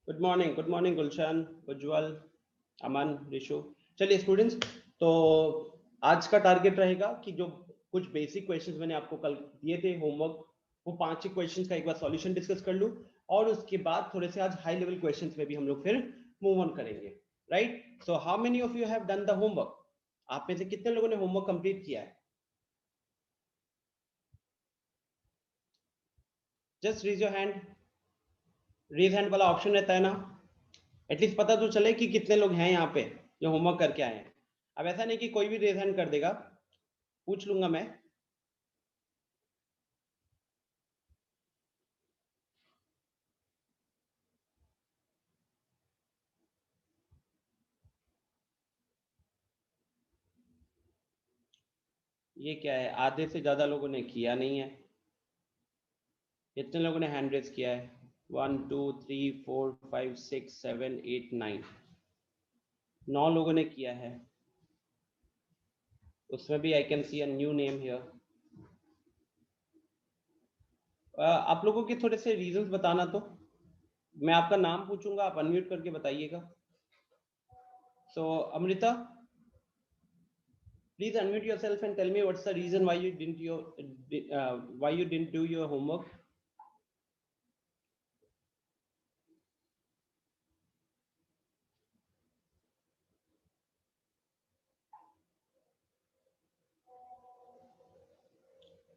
Good morning गुलशन, उज्जवल, अमन, रिशु। चलिए students, तो आज का टारगेट रहेगा कि जो कुछ बेसिक क्वेश्चंस मैंने आपको कल दिए थे होमवर्क, वो 5 ही क्वेश्चंस का एक बार सॉल्यूशन डिस्कस कर लूं, और उसके बाद थोड़े से आज हाई लेवल क्वेश्चंस में भी हम लोग फिर मूव ऑन करेंगे। Right, so how many of you have done the homework? आप में से कितने लोगों ने होमवर्क कंप्लीट किया है? Just raise your hand. Raise hand वाला ऑप्शन रहता है ना, एटलीस्ट पता तो चले कि कितने लोग हैं यहाँ पे जो होमवर्क करके आए हैं। अब ऐसा नहीं कि कोई भी रेज हैंड कर देगा, पूछ लूंगा मैं। ये क्या है, आधे से ज्यादा लोगों ने किया नहीं है। कितने लोगों ने हैंड रेज किया है? 1 2 3 4 5 6 7 8 9, 9 लोगों ने किया है। उसमें भी I can see a new name here. आप लोगों के थोड़े से रीजंस बताना, तो मैं आपका नाम पूछूंगा, आप अनम्यूट करके बताइएगा। सो Amrita, please unmute yourself and tell me what's the reason why you didn't do your homework.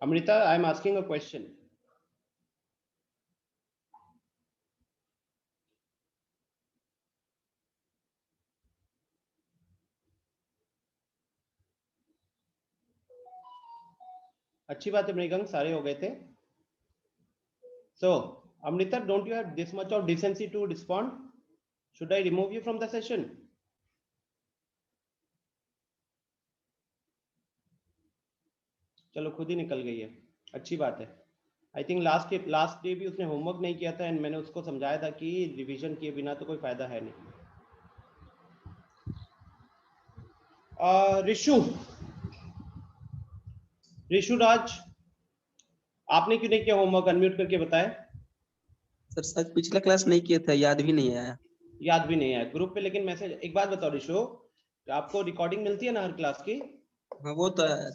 Amrita, I am asking a question. अच्छी बात है मृगंग, सारे हो गए थे। So Amrita, don't you have this much of decency to respond? Should I remove you from the session? चलो खुद ही निकल गई है, अच्छी बात है। आई थिंक लास्ट डे भी उसने होमवर्क नहीं किया था, एंड मैंने उसको समझाया था कि रिवीजन किए बिना तो कोई फायदा है नहीं। ऋषु राज, आपने क्यों नहीं किया होमवर्क? अनम्यूट करके बताए। सर शायद पिछला क्लास नहीं किया था, याद भी नहीं आया। याद भी नहीं है ग्रुप पे, लेकिन मैसेज एक बात बताओ ऋषु, आपको रिकॉर्डिंग मिलती है ना हर क्लास की? हाँ वो तो है।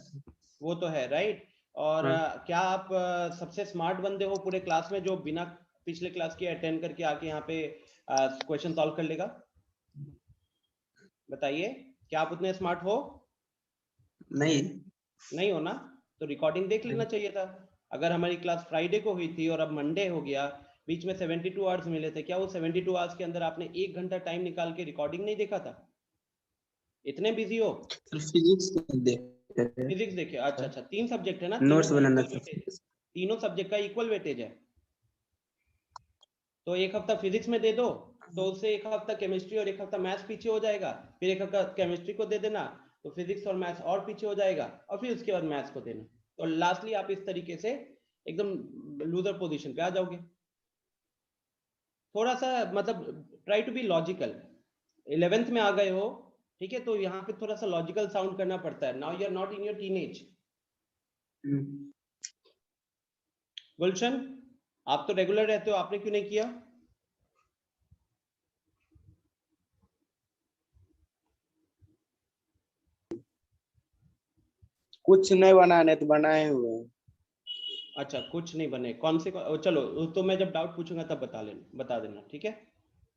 वो तो है, राइट। और हाँ। क्या आप सबसे स्मार्ट बंदे हो पूरे क्लास में जो बिना पिछले क्लास के अटेंड करके आके यहाँ पे क्वेश्चन सॉल्व कर लेगा? बताइए, क्या आप उतने स्मार्ट हो? नहीं। नहीं हो ना? तो रिकॉर्डिंग देख लेना चाहिए था। अगर हमारी क्लास फ्राइडे को हुई थी और अब मंडे हो गया, बीच में 72 आवर्स मिले थे, क्या वो 72 आवर्स के अंदर आपने 1 घंटा टाइम निकाल के रिकॉर्डिंग नहीं देखा था? इतने बिजी हो? सर फिजिक्स देख फिजिक्स देखे? अच्छा अच्छा, 3 सब्जेक्ट है ना, तीनों नोट्स का बनाना इक्वल था। वेटेज है। तीनों सब्जेक्ट का इक्वल वेटेज है, तो एक हफ्ता फिजिक्स में दे दो, तो उससे एक हफ्ता केमिस्ट्री और एक हफ्ता मैथ्स पीछे हो जाएगा। फिर एक हफ्ता केमिस्ट्री को दे देना, तो फिजिक्स और मैथ्स और पीछे हो जाएगा, और फिर उसके बाद मैथ्स को देना। तो लास्टली आप इस तरीके से एकदम लूजर पोजीशन पे आ जाओगे। थोड़ा सा मतलब try to be logical. 11th में आ गए हो, ठीक है, तो यहाँ पे थोड़ा सा लॉजिकल साउंड करना पड़ता है। Now you are not in your teenage. Gulshan, आप तो रेगुलर रहते हो, आपने क्यों नहीं किया? कुछ नहीं बनाने तो बनाए हुए। अच्छा, कुछ नहीं बने, कौन से चलो, तो मैं जब डाउट पूछूंगा तब बता देना, ठीक है?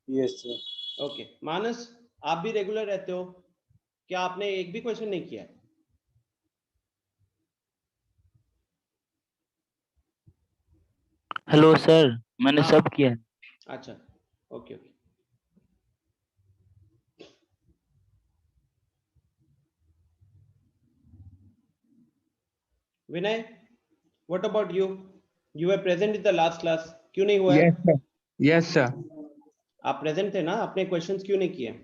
Yes sir. ओके मानस, आप भी रेगुलर रहते हो, क्या आपने एक भी क्वेश्चन नहीं किया है? हेलो सर, मैंने हाँ, सब किया है। अच्छा, okay okay. Vinay, what about you? You were present in the last class, क्यों नहीं हुआ है? Yes sir. Yes sir. आप प्रेजेंट थे ना, आपने क्वेश्चंस क्यों नहीं किए?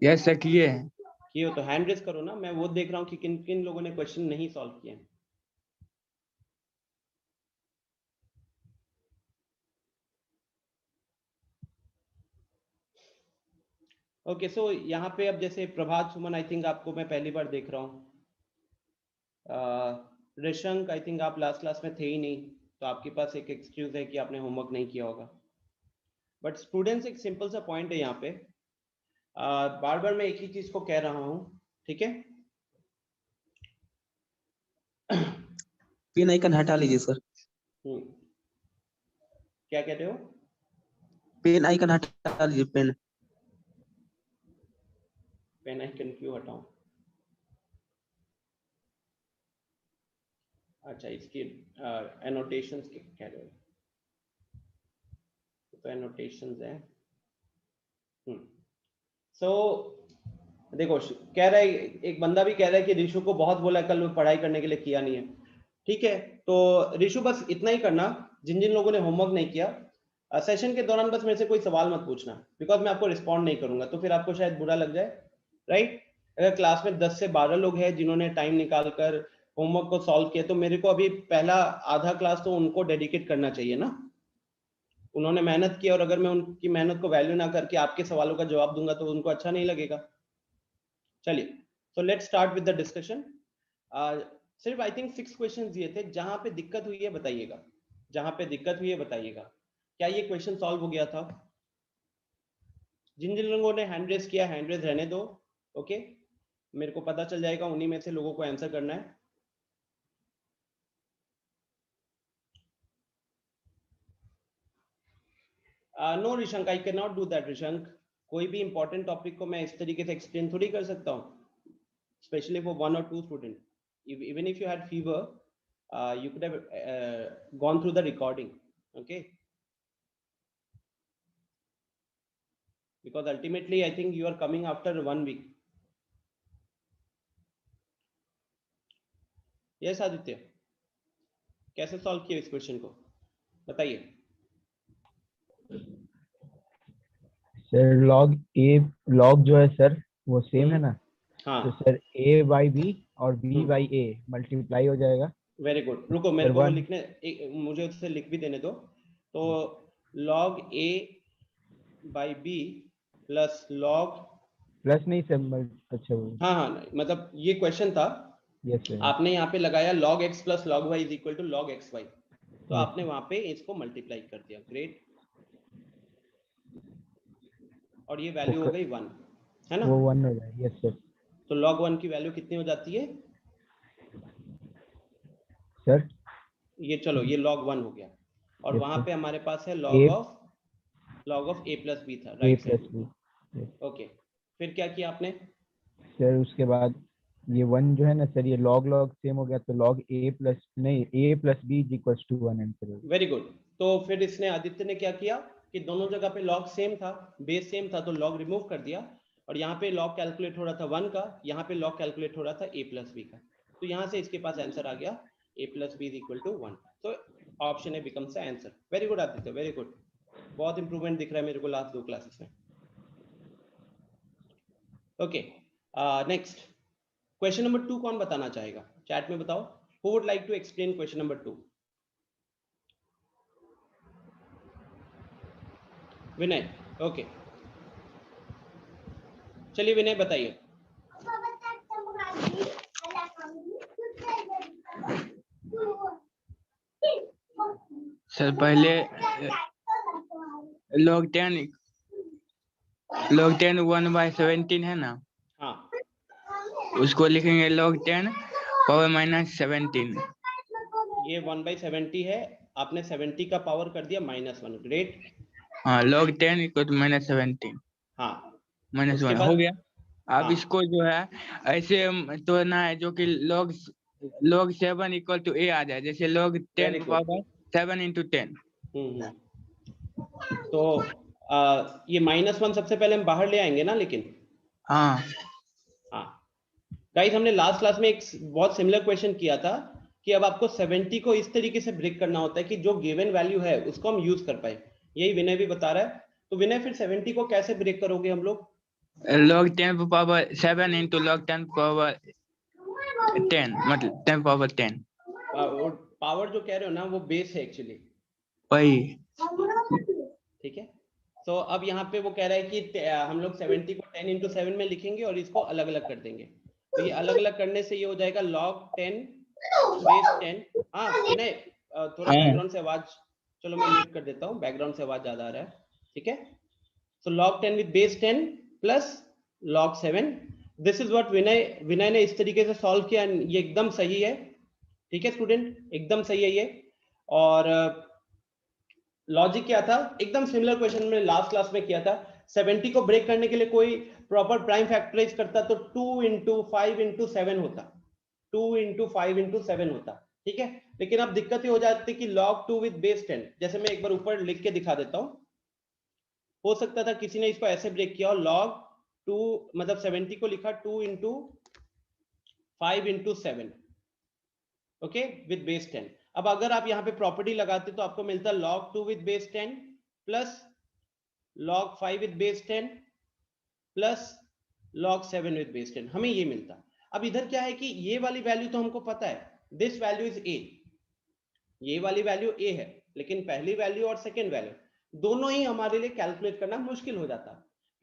यस सर किए हैं। किए हो तो हैंड रेज करो ना, मैं वो देख रहा हूँ कि किन किन लोगों ने क्वेश्चन नहीं सॉल्व किए हैं। ओके, सो यहाँ पे अब जैसे प्रभात सुमन, आई थिंक आपको मैं पहली बार देख रहा हूँ। ऋषंक, आई थिंक आप लास्ट क्लास में थे ही नहीं, तो आपके पास एक एक्सक्यूज है कि आपने होमवर्क नहीं किया होगा। बट स्टूडेंट्स एक सिंपल सा पॉइंट है यहाँ पे, बार बार मैं एक ही चीज को कह रहा हूँ, ठीक है। पेन आइकन हटा लीजिए सर, क्या कह रहे हो? पेन आइकन हटा लीजिए, पेन। पेन आइकन क्यों हटाऊं? अच्छा, इसकी एनोटेशंस के कह रहे हो, तो एनोटेशंस है। सो देखो, कह रहा है एक बंदा भी कह रहा है कि ऋषु को बहुत बोला कल वो पढ़ाई करने के लिए, किया नहीं है। ठीक है, तो ऋषु बस इतना ही करना, जिन जिन लोगों ने होमवर्क नहीं किया, सेशन के दौरान बस मेरे से कोई सवाल मत पूछना, बिकॉज मैं आपको रिस्पॉन्ड नहीं करूंगा, तो फिर आपको शायद बुरा लग जाए, राइट। अगर क्लास में 10 से 12 लोग हैं जिन्होंने टाइम निकाल कर होमवर्क को सॉल्व किया, तो मेरे को अभी पहला आधा क्लास तो उनको डेडिकेट करना चाहिए ना। उन्होंने मेहनत की, और अगर मैं उनकी मेहनत को वैल्यू ना करके आपके सवालों का जवाब दूंगा तो उनको अच्छा नहीं लगेगा। चलिए, so let's start with the discussion. सिर्फ आई थिंक 6 क्वेश्चन दिए थे, जहां पे दिक्कत हुई है बताइएगा, जहां पे दिक्कत हुई है बताइएगा। क्या ये क्वेश्चन सॉल्व हो गया था? जिन जिन लोगों ने हैंड रेज किया, हैंड रेज रहने दो, ओके। मेरे को पता चल जाएगा उन्हीं में से लोगों को आंसर करना है। No Rishank, I can not do that Rishank. कोई भी इंपॉर्टेंट टॉपिक को मैं इस तरीके से एक्सप्लेन थोड़ी कर सकता हूँ, specially for 1 or 2 student. Even if you had fever, you could have gone through the recording, okay? Because ultimately I think you are coming after 1 week. Yes Aditya, कैसे सॉल्व किया इस क्वेश्चन को बताइए। सर लॉग जो है sir वो same है ना, हाँ, तो सर a बाई बी और b बाई a मल्टीप्लाई हो जाएगा। Very good. रुको, मेरे को वो one- लिखने मुझे उससे लिख भी देने दो। तो log a by B plus log, plus नहीं सर, अच्छा वो हाँ हाँ, मतलब ये क्वेश्चन था, यस सर, आपने यहाँ पे लगाया log x plus log y is equal to log xy, तो Yes. आपने वहां पे इसको मल्टीप्लाई कर दिया, ग्रेट। और ये वैल्यू हो गई 1, है ना? वो 1 हो जाएगा, यस सर। तो log 1 की वैल्यू कितनी हो जाती है सर ये? चलो, ये log 1 हो गया, और Yes, वहां sir. पे हमारे पास है A- log of a plus b था, a right plus side. B, okay, फिर क्या किया आपने? सर उसके बाद ये 1 जो है ना सर, ये लॉग सेम हो गया, तो log a plus b is equal to 1 answer. Very good. तो फिर इसने, आदित्य ने क्या किया कि दोनों जगह पे log सेम था, बेस सेम था, तो log रिमूव कर दिया, और यहाँ पे log कैलकुलेट हो रहा था 1 का, यहाँ पे log कैलकुलेट हो रहा था a प्लस बी का, तो यहाँ से इसके पास आंसर आ गया a plus B is equal to 1। तो option A becomes the answer. Very good Aditya, very good, बहुत इंप्रूवमेंट दिख रहा है मेरे को लास्ट 2 क्लासेस में। ओके, नेक्स्ट क्वेश्चन नंबर 2 कौन बताना चाहेगा? चैट में बताओ, who would like to explain question number 2? Vinay, okay, चलिए विनय बताइए। सर पहले log 10 1/17 है ना, हाँ, उसको लिखेंगे log 10 पावर माइनस 17। ये 1/70 है, आपने 70 का पावर कर दिया -1, ग्रेट। हाँ, log 10 इक्वल टू माइनस 17 हाँ, -1 उसके हो बाद गया। अब हाँ, इसको जो है ऐसे तोड़ना है जो कि log 7 इक्वल टू a आ जाए, जैसे log 10 very good. Power 7 into 10। तो ये -1 सबसे पहले हम बाहर ले आएंगे ना, लेकिन हाँ हाँ गाइस, हमने लास्ट क्लास में एक बहुत सिमिलर क्वेश्चन किया था कि अब आपको 70 को इस तरीके से ब्रेक करना होता है कि जो गिवन वैल्यू है उसको हम यूज कर पाए। यही विनय भी बता रहा है। तो विनय, फिर 70 को कैसे ब्रेक करोगे हम लोग? log 10 power 7 into log 10 power 10, मतलब 10 पावर 10। पावर जो कह रहे हो ना, वो बेस है एक्चुअली, वही ठीक है। तो अब यहाँ पे वो कह रहा है कि हम लोग 70 को 10 into 7 में लिखेंगे और इसको अलग अलग कर देंगे। तो ये अलग अलग करने से ये हो जाएगा log 10 बेस 10। हाँ विनय, थोड़ा हाँ। बैकग्राउंड से आवाज, चलो मैं म्यूट कर देता हूँ, बैकग्राउंड से आवाज ज्यादा आ रहा है। ठीक है, so log 10 with base 10 plus log 7, this is what Vinay ने इस तरीके से सॉल्व किया, ये एकदम सही है। ठीक है स्टूडेंट, एकदम सही है ये। और लॉजिक क्या था, एकदम सिमिलर क्वेश्चन में लास्ट क्लास में किया था। 70 को ब्रेक करने के लिए कोई प्रॉपर प्राइम फैक्टराइज करता तो 2 into 5 into 7 होता, 2 into 5 into 7 होता। ठीक है, लेकिन अब दिक्कत ये हो जाती कि log 2 with base 10, जैसे मैं एक बार ऊपर लिख के दिखा देता हूं। हो सकता था किसी ने इसको ऐसे ब्रेक किया और log 2 मतलब 70 को लिखा 2 into 5 into 7, okay, with base 10। अब अगर आप यहाँ पे प्रॉपर्टी लगाते तो आपको मिलता log 2 with base 10 plus log 5 with base 10 plus log 7 with base 10, हमें ये मिलता। अब इधर क्या है कि ये वाली वैल्यू तो हमको पता है, दिस वैल्यू इज a, ये वाली वैल्यू a है, लेकिन पहली वैल्यू और सेकेंड वैल्यू दोनों ही हमारे लिए कैलकुलेट करना मुश्किल हो जाता,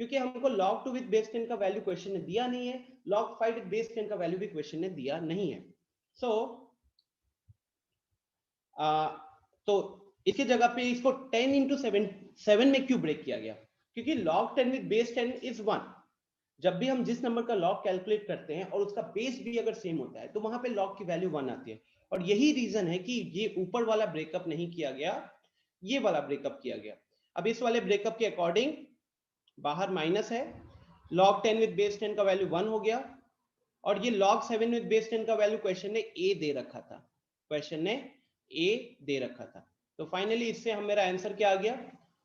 क्योंकि हमको log 2 with base 10 का वैल्यू क्वेश्चन ने दिया नहीं है, log 5 with base 10 का वैल्यू भी क्वेश्चन ने दिया नहीं है। सो तो इसकी जगह पे इसको 10 into 7 में क्यों ब्रेक किया गया, क्योंकि log 10 with base 10 is 1। जब भी हम जिस नंबर का log कैलकुलेट करते हैं और उसका बेस भी अगर सेम होता है तो वहां पे log की वैल्यू 1 आती है, और यही रीजन है कि ये ऊपर वाला ब्रेकअप नहीं किया गया, ये वाला ब्रेकअप किया गया। अब इस वाले ब्रेकअप के अकॉर्डिंग बाहर माइनस है, log 10 with base 10 का वैल्यू 1 हो गया, और ये log 7 with base 10 का वैल्यू क्वेश्चन ने a दे रखा था, क्वेश्चन ने a दे रखा था। तो फाइनली इससे हम मेरा आंसर क्या आ गया,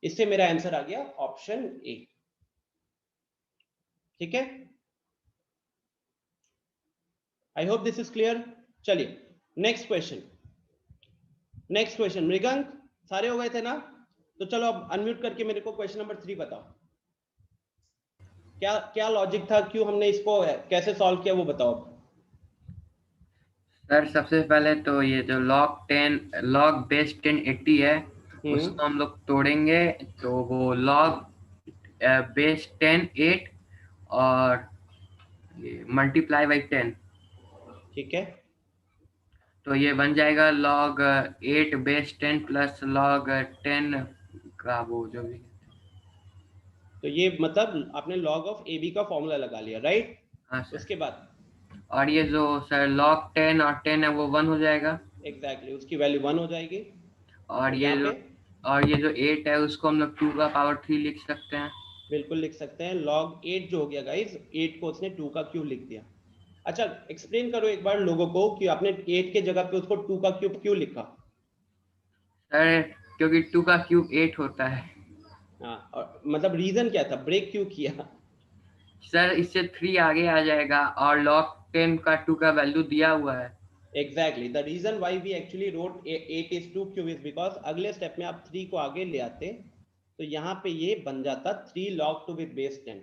इससे मेरा आंसर आ गया ऑप्शन ए। ठीक है, I hope this is clear. चलिए नेक्स्ट क्वेश्चन, नेक्स्ट क्वेश्चन। मृगंक सारे हो गए थे ना, तो चलो अब अनम्यूट करके मेरे को क्वेश्चन नंबर 3 बताओ, क्या क्या लॉजिक था, क्यों हमने इसको कैसे सॉल्व किया वो बताओ। सर सबसे पहले तो ये जो log base 10 80 है, उसको हम लोग तोड़ेंगे तो वो log base 10 8 और मल्टीप्लाई बाई 10। ठीक है, तो ये बन जाएगा log 8 base 10 प्लस log 10 का वो जो भी। तो ये मतलब आपने log ऑफ ab का फॉर्मूला लगा लिया, राइट? हाँ सर। उसके बाद और ये जो सर log 10 और 10 है वो 1 हो जाएगा। एग्जैक्टली उसकी वैल्यू 1 हो जाएगी। और ये जो 8 है उसको हम लोग 2 का पावर 3 लिख सकते हैं। बिल्कुल लिख सकते हैं, log 8 जो हो गया गाइस, 8 को उसने 2 का क्यूब लिख दिया। अच्छा एक्सप्लेन करो एक बार लोगों को कि आपने 8 के जगह पे उसको 2 का क्यूब क्यों लिखा। सर क्योंकि 2 का क्यूब 8 होता है। हाँ, और मतलब रीजन क्या था, ब्रेक क्यों किया? सर इससे 3 आगे आ जाएगा और log 10 का 2 का वैल्यू दिया हुआ है। Exactly the reason why we actually wrote 8 is 2 cube is because अगले स्टेप में आप 3 को आगे ले आते तो यहाँ पे ये बन जाता 3 log 2 with base 10,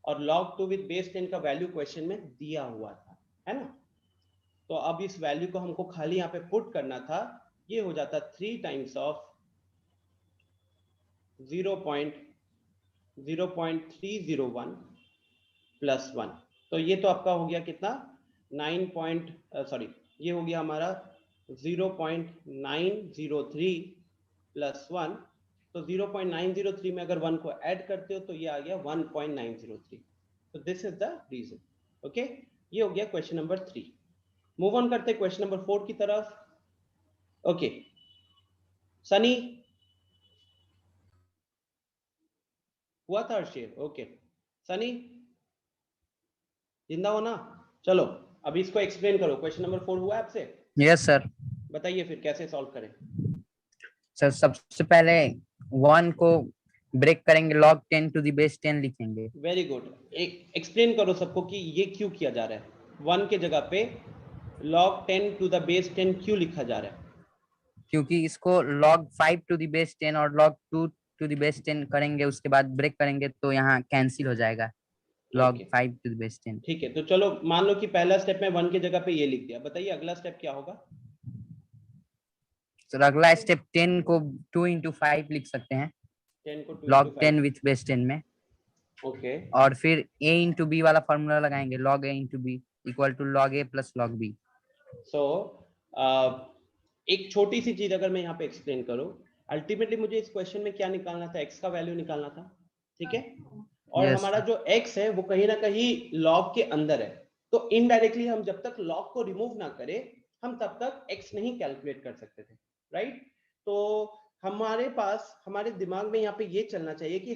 और log 2 with base 10 का वैल्यू क्वेश्चन में दिया हुआ था, है ना? तो अब इस वैल्यू को हमको खाली यहाँ पे पुट करना था, ये हो जाता 3 टाइम्स ऑफ 0.301 प्लस 1। तो ये तो आपका हो गया कितना ये हो गया हमारा 0.903 प्लस 1। तो 0.903 में अगर 1 को ऐड करते हो तो ये आ गया 1.903। तो this is the reason. Okay, ये हो गया क्वेश्चन नंबर 3। मूव ऑन करते क्वेश्चन नंबर 4 की तरफ। ओके सनी हुआ था शेयर। ओके सनी जिंदा हो ना? चलो अब इसको एक्सप्लेन करो, क्वेश्चन नंबर 4 हुआ आपसे? Yes sir. बताइए फिर कैसे सॉल्व करें। सर सबसे पहले 1 को ब्रेक करेंगे, log 10 to the base 10 लिखेंगे। वेरी गुड, एक्सप्लेन करो सबको कि ये क्यों किया जा रहा है, 1 के जगह पे log 10 to the base 10 क्यों लिखा जा रहा है? क्योंकि इसको log 5 to the base 10 और log 2 to the base 10 करेंगे, उसके बाद ब्रेक करेंगे तो यहाँ कैंसिल हो जाएगा log 5 to the base 10। ठीक है, तो चलो मान लो कि पहला स्टेप में 1 की जगह पे ये लिख दिया, बताइए अगला स्टेप क्या होगा? सर अगला स्टेप 10 को 2 into 5 लिख सकते हैं 10 को 2 log into 10 with base 10 में। ओके, और फिर a into b वाला फॉर्मूला लगाएंगे, log a into b equal to log a plus log b। So एक छोटी सी चीज अगर मैं यहाँ पे एक्सप्लेन करूं, अल्टीमेटली मुझे इस क्वेश्चन में क्या निकालना था, x का वैल्यू निकालना था, ठीक है। और Yes, हमारा जो x है वो कहीं ना कहीं log के अंदर है, तो इनडायरेक्टली हम जब तक log को रिमूव ना करें हम तब तक x नहीं कैलकुलेट कर सकते थे, राइट। तो हमारे पास, हमारे दिमाग में यहाँ पे ये चलना चाहिए कि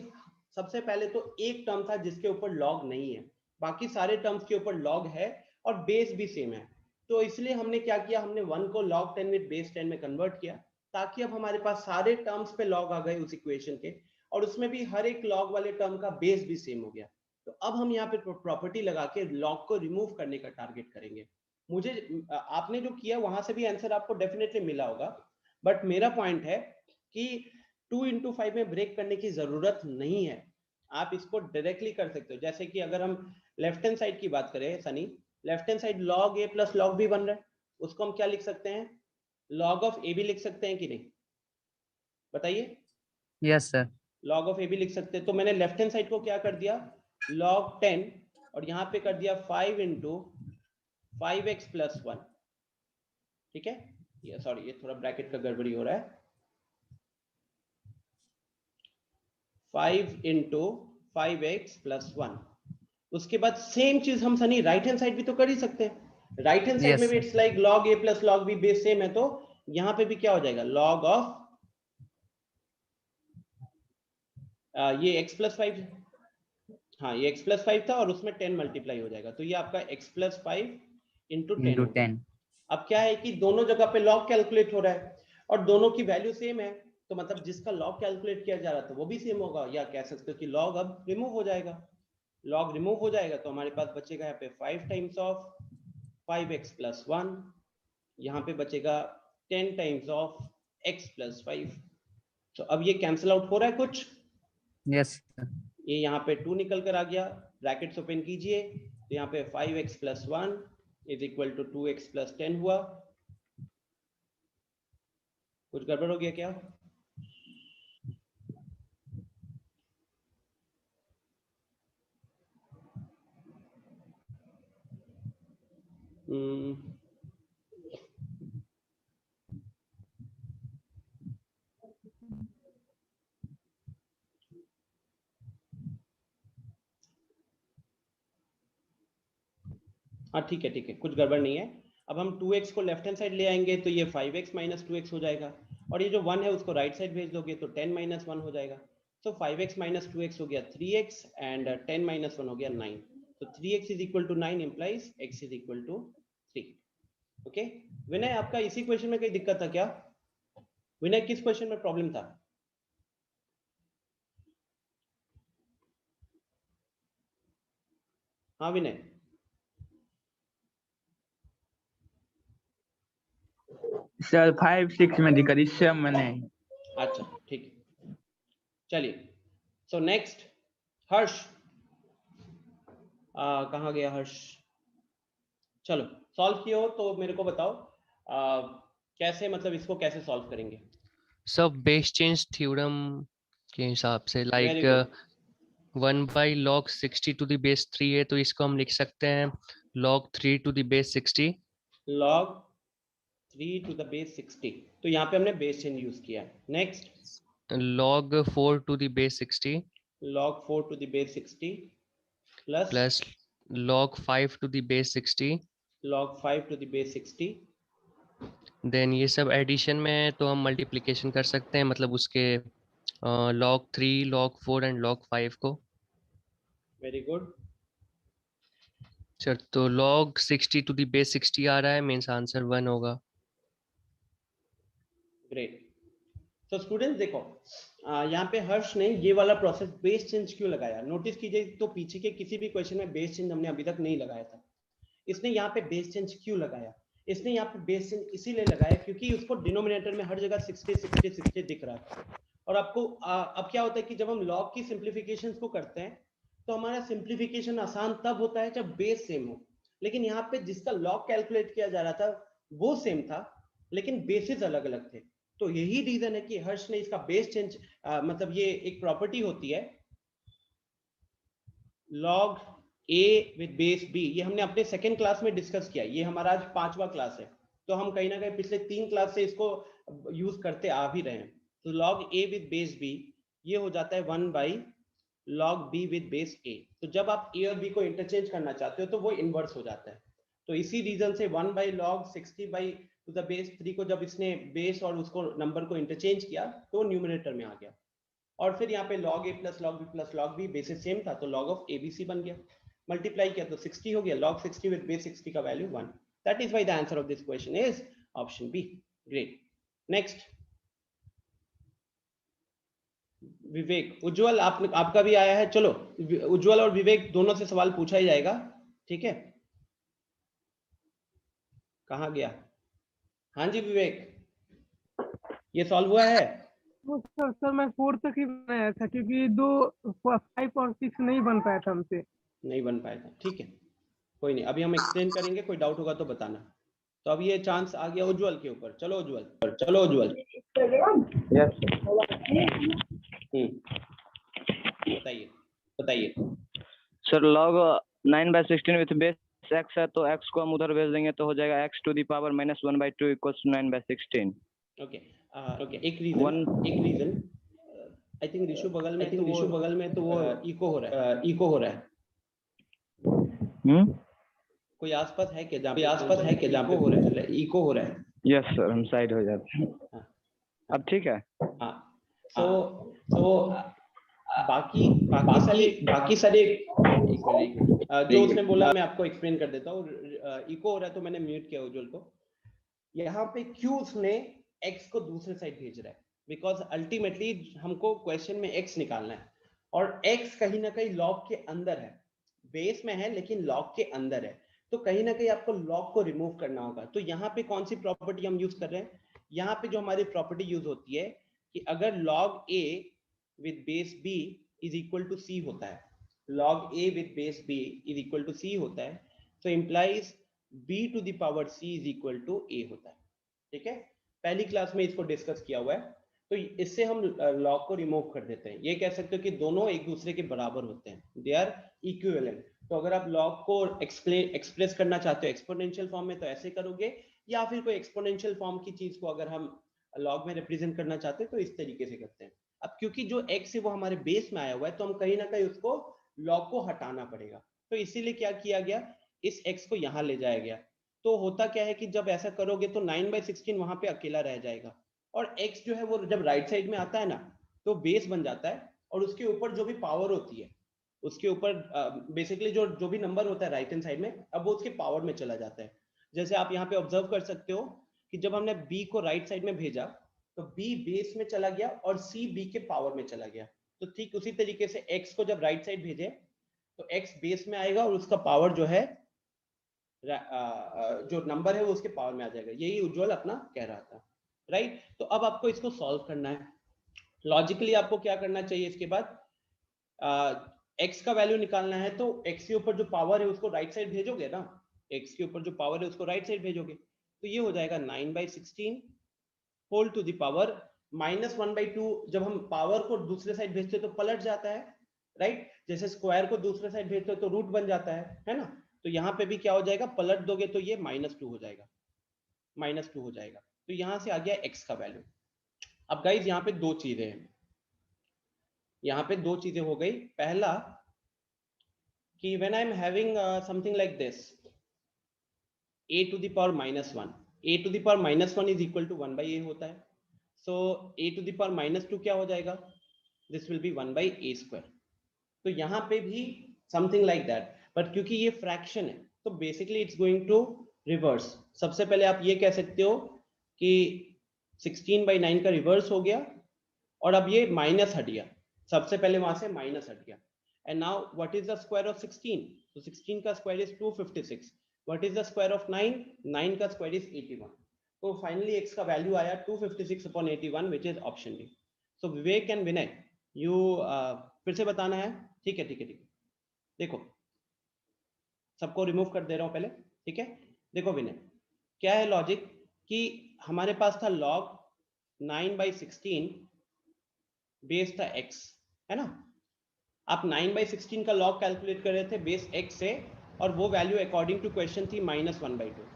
सबसे पहले तो एक टर्म था जिसके ऊपर log नहीं है, बाकी सारे टर्म्स के ऊपर log है और बेस भी सेम है। तो इसलिए हमने क्या किया, हमने 1 को log 10 विद बेस 10 में कन्वर्ट किया, ताकि अब हमारे पास सारे टर्म्स पे log आ गए उस इक्वेशन के, और उसमें भी हर एक log वाले टर्म का बेस भी सेम हो गया। तो अब हम यहाँ पे प्रॉपर्टी लगा के log को रिमूव करने का टारगेट करेंगे। मुझे आपने जो किया वहां से भी आंसर आपको डेफिनेटली मिला होगा, बट मेरा पॉइंट है कि 2 into 5 में ब्रेक करने की जरूरत नहीं है, आप इसको डायरेक्टली कर सकते हो। जैसे कि अगर हम लेफ्ट हैंड साइड की बात करें Sunny, left hand side log a plus log b बन रहा है, उसको हम क्या लिख सकते हैं, log ऑफ a भी लिख सकते हैं कि नहीं, बताइए। yes sir. log of a भी लिख सकते हैं। तो मैंने लेफ्ट हैंड साइड को क्या कर दिया, log 10, और यहाँ पे कर दिया 5 into 5x प्लस 1, ठीक है। ये सॉरी, ये थोड़ा ब्रैकेट का गड़बड़ी हो रहा है, 5 into 5x प्लस 1। उसके बाद सेम चीज हम सनी राइट हैंड साइड भी तो कर ही सकते हैं, राइट हैंड साइड Yes, में भी sir. It's like log a plus log b base same है, तो यहाँ पे भी क्या हो जाएगा, log ऑफ ये x प्लस 5, हाँ ये x प्लस 5 था और उसमें 10 मल्टीप्लाई हो जाएगा, तो ये आपका x प्लस 5 इंटू 10 Into होगा। 10. अब क्या है कि दोनों जगह पे log कैलकुलेट हो रहा है और दोनों की वैल्यू सेम है, तो मतलब जिसका log कैलकुलेट किया जा रहा था वो भी सेम होगा, या कह सकते हो कि log अब रिमूव हो जाएगा। log रिमूव हो जाएगा तो हमारे पास बचेगा यहाँ पे 5 टाइम्स ऑफ 5x प्लस 1, यहाँ पे बचेगा 10 टाइम्स ऑफ x प्लस 5। तो अब ये कैंसिल आउट हो रहा है कुछ, Yes sir. ये यहाँ पे 2 निकल कर आ गया, ब्रैकेट्स ओपन कीजिए, तो यहाँ पे 5x plus 1 is equal to 2x plus 10 हुआ। कुछ गड़बड़ हो गया क्या? हाँ ठीक है ठीक है, कुछ गड़बड़ नहीं है। अब हम 2x को लेफ्ट हैंड साइड ले आएंगे तो ये 5x माइनस 2x हो जाएगा, और ये जो 1 है उसको राइट साइड भेज दोगे तो 10 माइनस 1 हो जाएगा। तो 5x माइनस 2x हो गया 3x एंड 10 माइनस 1 हो गया 9। तो 3x is equal to 9 implies x is equal to 3। Okay Vinay, आपका इसी क्वेश्चन में कोई दिक्कत था क्या? विनय किस क्वेश्चन में प्रॉब्लम था? हाँ विनय, सर 5-6 में दिक्कत, इससे हम नहीं। अच्छा ठीक है, चलिए। सो नेक्स्ट हर्ष, कहाँ गया हर्ष? चलो सॉल्व किया हो तो मेरे को बताओ कैसे, मतलब इसको कैसे सॉल्व करेंगे। सब बेस चेंज थ्योरम के हिसाब से, Very like good. 1/log 60 to the base 3 है तो इसको हम लिख सकते हैं log 3 to the base 60। log 3 to the base 60, तो यहाँ पे हमने बेस चेंज यूज किया है। Next log 4 to the base 60 log 4 to the base 60 plus log 5 to the base 60। log 5 to the base 60। Then ये सब एडिशन में है तो हम मल्टीप्लिकेशन कर सकते हैं, मतलब उसके log 3 log 4 एंड log 5 को। वेरी गुड, सर तो log 60 to the base 60 आ रहा है, मीन्स आंसर 1 होगा। ग्रेट। तो स्टूडेंट्स देखो, यहाँ पे हर्ष ने ये वाला प्रोसेस बेस चेंज क्यों लगाया, नोटिस कीजिए। तो पीछे के किसी भी क्वेश्चन में बेस चेंज हमने अभी तक नहीं लगाया था, इसने यहाँ पे बेस चेंज क्यों लगाया? इसने यहाँ पे बेस चेंज इसीलिए लगाया क्योंकि उसको डिनोमिनेटर में हर जगह 60 60 60 दिख रहा था। और आपको अब क्या होता है कि जब हम लॉग की सिंप्लीफिकेशन को करते हैं तो हमारा सिंप्लीफिकेशन आसान तब होता है जब बेस सेम हो, लेकिन यहाँ पे जिसका लॉग कैलकुलेट किया जा रहा था वो सेम था लेकिन बेसिस अलग अलग थे। तो यही रीजन है कि हर्ष ने इसका बेस चेंज, मतलब ये एक प्रॉपर्टी होती है log a with base b, ये हमने अपने सेकेंड क्लास में डिस्कस किया, ये हमारा आज 5वां क्लास है, तो हम कहीं ना कहीं पिछले 3 क्लास से इसको यूज करते आ भी रहे हैं। तो log a with base b ये हो जाता है 1 by log b with base a। तो जब आप a और b को इंटरचेंज करना चाहते हो तो वो इनवर्स हो जाता है। तो इसी रीजन से 1 by log 60 by to the base 3 को जब इसने बेस और उसको नंबर को इंटरचेंज किया तो न्यूमरेटर में आ गया। और फिर यहाँ पे log a plus log b plus log b basis same था तो log of abc बन गया, मल्टीप्लाई किया तो 60 हो गया, log 60 with base 60 का value 1। That is why the answer of this question is option B. Great. Next Vivek, Ujjwal आपका भी आया है। चलो उज्जवल और विवेक दोनों से सवाल पूछा ही जाएगा, ठीक है। कहाँ गया? हाँ जी विवेक, ये सॉल्व हुआ है? सर मैं 4 तक ही बनाया था क्योंकि 5 और 6 नहीं बन पाया था हमसे। नहीं बन पाया था, ठीक है, कोई नहीं, अभी हम एक्सप्लेन करेंगे, कोई डाउट होगा तो बताना। तो अब ये चांस आ गया उज्जवल के ऊपर। चलो उज्जवल, चलो उज्जवल। बताइए बताइए। Sir log 9/16 with base x है तो x को हम उधर भेज देंगे तो हो जाएगा x to the power -1/2 equals 9/16। Okay okay, एक रीजन आई थिंक ऋषु बगल में तो वो इको हो रहा है। कोई आसपास है क्या जहाँ पे हो रहा है इको हो रहा है? यस सर, हम साइड हो जाते हैं। अब ठीक है। हाँ, तो बाकी सारे जो उसने बोला मैं आपको एक्सप्लेन कर देता हूँ। इको हो रहा है तो मैंने म्यूट किया उज्जवल को। यहाँ पे क्यों उसने x को दूसरे साइड भेज रहा है? बिकॉज अल्टीमेटली हमको क्वेश्चन में x निकालना है और x कहीं ना कहीं लॉग के अंदर है, बेस में है लेकिन लॉग के अंदर है, तो कहीं ना कहीं आपको लॉग को रिमूव करना होगा। तो यहाँ पे कौन सी प्रॉपर्टी हम यूज कर रहे हैं? यहाँ पे जो हमारी प्रॉपर्टी यूज होती है कि अगर log a with base b is equal to c होता है, log a with base b is equal to c होता है, तो implies b to the power c is equal to a होता है। ठीक है, पहली क्लास में इसको डिस्कस किया हुआ है। तो इससे हम लॉग को रिमूव कर देते हैं। ये कह सकते हो कि दोनों एक दूसरे के बराबर होते हैं, दे आर इक्विवेलेंट। तो अगर आप लॉग को एक्सप्रेस करना चाहते हो एक्सपोनेंशियल फॉर्म में तो ऐसे करोगे, या फिर कोई एक्सपोनेंशियल फॉर्म की चीज को अगर हम लॉग में रिप्रेजेंट करना चाहते हैं तो इस तरीके से करते हैं। अब क्योंकि जो x है वो हमारे बेस में आया हुआ है तो हम कहीं ना कहीं उसको लॉग को हटाना पड़ेगा। तो इसीलिए क्या किया गया, इस x को यहाँ ले जाया गया। तो होता क्या है कि जब ऐसा करोगे तो 9/16 वहां पे अकेला रह जाएगा और x जो है वो जब राइट साइड में आता है ना तो बेस बन जाता है और उसके ऊपर जो भी पावर होती है उसके ऊपर बेसिकली जो भी नंबर होता है राइट हैंड साइड में, अब वो उसके पावर में चला जाता है। जैसे आप यहाँ पे ऑब्जर्व कर सकते हो कि जब हमने b को राइट साइड में भेजा तो b बेस में चला गया और c b के पावर में चला गया। तो ठीक उसी तरीके से x को जब राइट साइड भेजे तो x बेस में आएगा और उसका पावर जो है जो नंबर है वो उसके पावर में आ जाएगा। यही उज्जवल अपना कह रहा था, राइट। तो अब आपको इसको सॉल्व करना है। लॉजिकली आपको क्या करना चाहिए, इसके बाद x का वैल्यू निकालना है तो x के ऊपर जो पावर है उसको राइट साइड भेजोगे ना, x के ऊपर जो पावर है उसको राइट साइड भेजोगे तो ये हो जाएगा 9/16 होल टू द पावर -1/2। जब हम पावर को दूसरे साइड भेजते तो पलट जाता है, राइट। जैसे स्क्वायर को दूसरे साइड भेजते हो तो रूट बन जाता है ना। तो यहाँ पे भी क्या हो जाएगा, पलट दोगे तो ये -2 हो जाएगा, -2 हो जाएगा। तो यहाँ से आ गया x का वैल्यू। अब गाइज यहाँ पे दो चीजें हैं, यहाँ पे दो चीजें हो गई। पहला कि when I am having something like this a to the power -1, a to the power -1 is equal to 1/a होता है। so a to the power -2 क्या हो जाएगा, this will be 1/a²। तो यहाँ पे भी something like that, बट क्योंकि ये फ्रैक्शन है तो basically it's going to reverse. सबसे पहले आप ये कह सकते हो कि 16/9 का रिवर्स हो गया और अब ये माइनस हट गया, सबसे पहले वहां से माइनस हट गया। And now what is the square of 16? तो 16 का square is 256। What is the square of 9? 9 का स्क्वायर इज 81। तो फाइनली x का वैल्यू आया 256/81 which is option D. So Vivek and Vinay, you फिर से बताना है, ठीक है ठीक है ठीक है। देखो सबको रिमूव कर दे रहा हूं पहले, ठीक है। देखो विनय, क्या है लॉजिक कि हमारे पास था log 9/16 बेस था x, है ना। आप 9/16 का log कैलकुलेट कर रहे थे बेस x से और वो वैल्यू अकॉर्डिंग टू क्वेश्चन थी -1/2।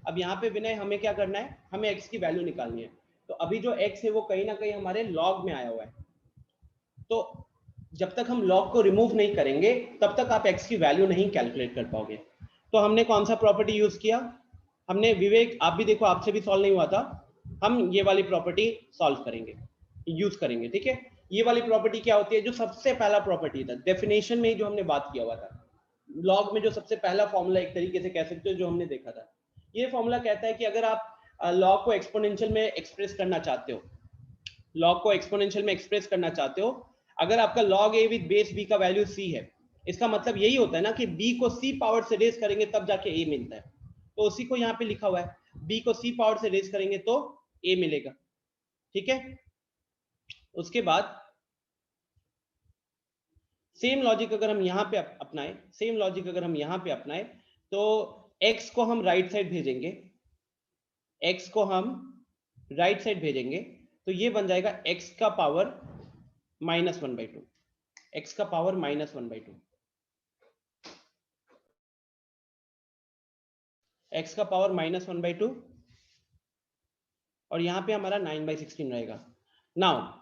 अब यहाँ पे विनय हमें क्या करना है, हमें x की वैल्यू निकालनी है। तो अभी जो x है वो कहीं ना कहीं हमारे log में आया हुआ है। तो जब तक हम log को रिमूव नहीं करेंगे तब तक आप x की वैल्यू नहीं कैलकुलेट कर पाओगे। तो हमने कौन सा प्रॉपर्टी यूज किया? हमने विवेक, आप भी देखो, आपसे भी सॉल्व नहीं हुआ था, हम ये वाली प्रॉपर्टी सॉल्व करेंगे, यूज करेंगे। ठीक है, ये वाली प्रॉपर्टी क्या होती है? जो सबसे पहला प्रॉपर्टी था डेफिनेशन में, जो हमने बात किया हुआ था, लॉग में जो सबसे पहला फॉर्मूला एक तरीके से कह सकते हो जो हमने देखा था, ये फॉर्मूला कहता है कि अगर आप लॉग को एक्सपोनेंशियल में एक्सप्रेस करना चाहते हो, लॉग को एक्सपोनेंशियल में एक्सप्रेस करना चाहते हो, अगर आपका log a with base b का वैल्यू c है, इसका मतलब यही होता है ना कि b को c पावर से रेज करेंगे तब जाके a मिलता है। तो उसी को यहाँ पे लिखा हुआ है, b को c पावर से रेज करेंगे तो a मिलेगा। ठीक है, उसके बाद सेम लॉजिक अगर हम यहाँ पे अपनाएं, सेम लॉजिक अगर हम यहाँ पे अपनाएं, तो x को हम राइट साइड भेजेंगे, x को हम राइट साइड भेजेंगे, तो ये बन जाएगा x का पावर -1/2, x का पावर -1/2, x का पावर -1/2, और यहाँ पे हमारा 9/16 रहेगा। नाउ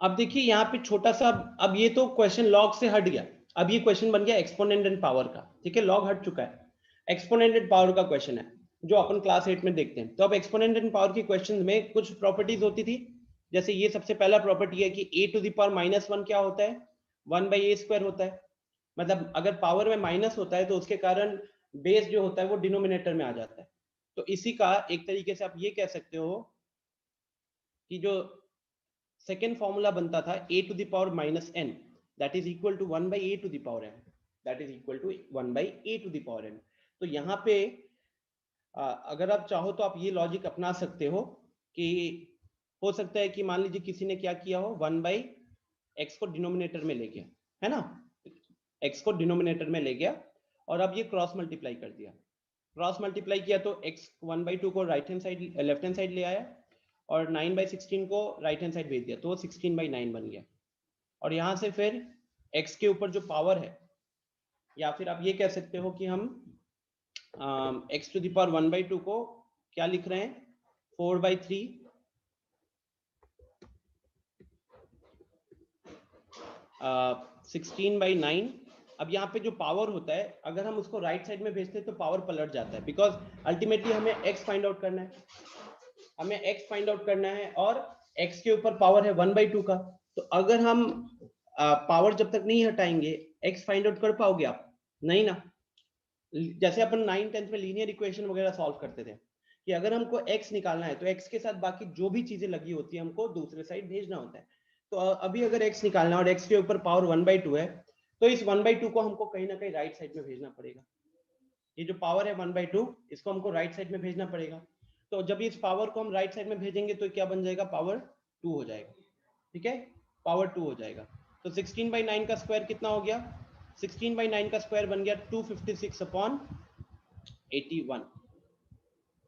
अब देखिए यहाँ पे छोटा सा, अब ये तो क्वेश्चन लॉग से हट गया, अब ये क्वेश्चन बन गया एक्सपोनेंट एंड पावर का। ठीक है, लॉग हट चुका है, एक्सपोनेंट एंड पावर का क्वेश्चन है जो अपन क्लास 8 में देखते हैं। तो अब एक्सपोनेंट एंड पावर के क्वेश्चन में कुछ प्रॉपर्टीज होती थी, जैसे ये सबसे पहला प्रॉपर्टी है कि a टू द पावर -1 क्या होता है? 1/a² होता है। मतलब अगर पावर में माइनस होता है तो उसके कारण बेस जो होता है वो डिनोमिनेटर में आ जाता है। तो इसी का एक तरीके से आप ये कह सकते हो कि जो सेकेंड फॉर्मूला बनता था a to the power -n, that is equal to 1/a to the power n, that is equal to 1/a to the power n। तो यहाँ पे अगर आप चाहो तो आप ये लॉजिक अपना सकते हो कि हो सकता है कि मान लीजिए किसी ने क्या किया हो, 1/x को डिनोमिनेटर में ले गया, है ना, x को डिनोमिनेटर में ले गया और अब ये क्रॉस मल्टीप्लाई कर दिया, क्रॉस मल्टीप्लाई किया तो x 1/2 को right hand side, left hand side ले आया और 9/16 को राइट हैंड साइड भेज दिया, तो 16/9 बन गया। और यहाँ से फिर x के ऊपर जो पावर है, या फिर आप ये कह सकते हो कि हम x टू द पावर 1/2 को क्या लिख रहे हैं, 4/3 16/9। अब यहाँ पे जो पावर होता है, अगर हम उसको राइट साइड में भेजते हैं तो पावर पलट जाता है, बिकॉज अल्टीमेटली हमें x फाइंड आउट करना है, हमें x फाइंड आउट करना है और x के ऊपर पावर है 1/2 का। तो अगर हम पावर जब तक नहीं हटाएंगे x फाइंड आउट कर पाओगे आप? नहीं ना। जैसे अपन 9th-10th में लीनियर इक्वेशन वगैरह सॉल्व करते थे कि अगर हमको x निकालना है तो x के साथ बाकी जो भी चीजें लगी होती है हमको दूसरे साइड भेजना होता है। तो अभी अगर x निकालना है और x के ऊपर पावर 1/2 है, तो इस 1/2 को हमको कहीं ना कहीं राइट साइड में भेजना पड़ेगा। ये जो पावर है 1/2, इसको हमको राइट साइड में भेजना पड़ेगा। तो जब इस पावर को हम राइट साइड में भेजेंगे तो क्या बन जाएगा, पावर 2 हो जाएगा। ठीक है, पावर 2 हो जाएगा। तो 16/9 का स्क्वायर कितना हो गया? 16/9 का स्क्वायर बन गया 256/81।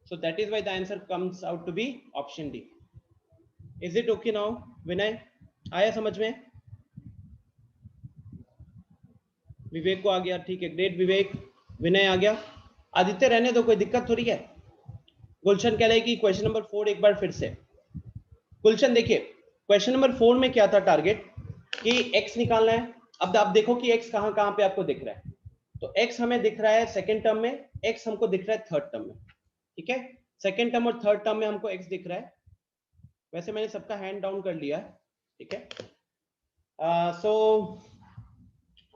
So that is why the answer comes out to be option D. Is it okay now, विनय? आया समझ में? विवेक को आ गया, ठीक है, ग्रेट विवेक। विनय आ गया, आदित्य रहने दो, कोई दिक्कत थोड़ी है। गुलशन कह रहे हैं कि क्वेश्चन नंबर 4 एक बार फिर से। गुलशन देखिए, क्वेश्चन नंबर 4 में क्या था टारगेट, कि x निकालना है। अब आप देखो कि x कहां कहां पे आपको दिख रहा है। तो x हमें दिख रहा है सेकंड टर्म में, x हमको दिख रहा है थर्ड टर्म में। ठीक है, सेकंड टर्म और थर्ड टर्म में हमको x दिख रहा है। वैसे मैंने सबका हैंड डाउन कर लिया है। ठीक है, सो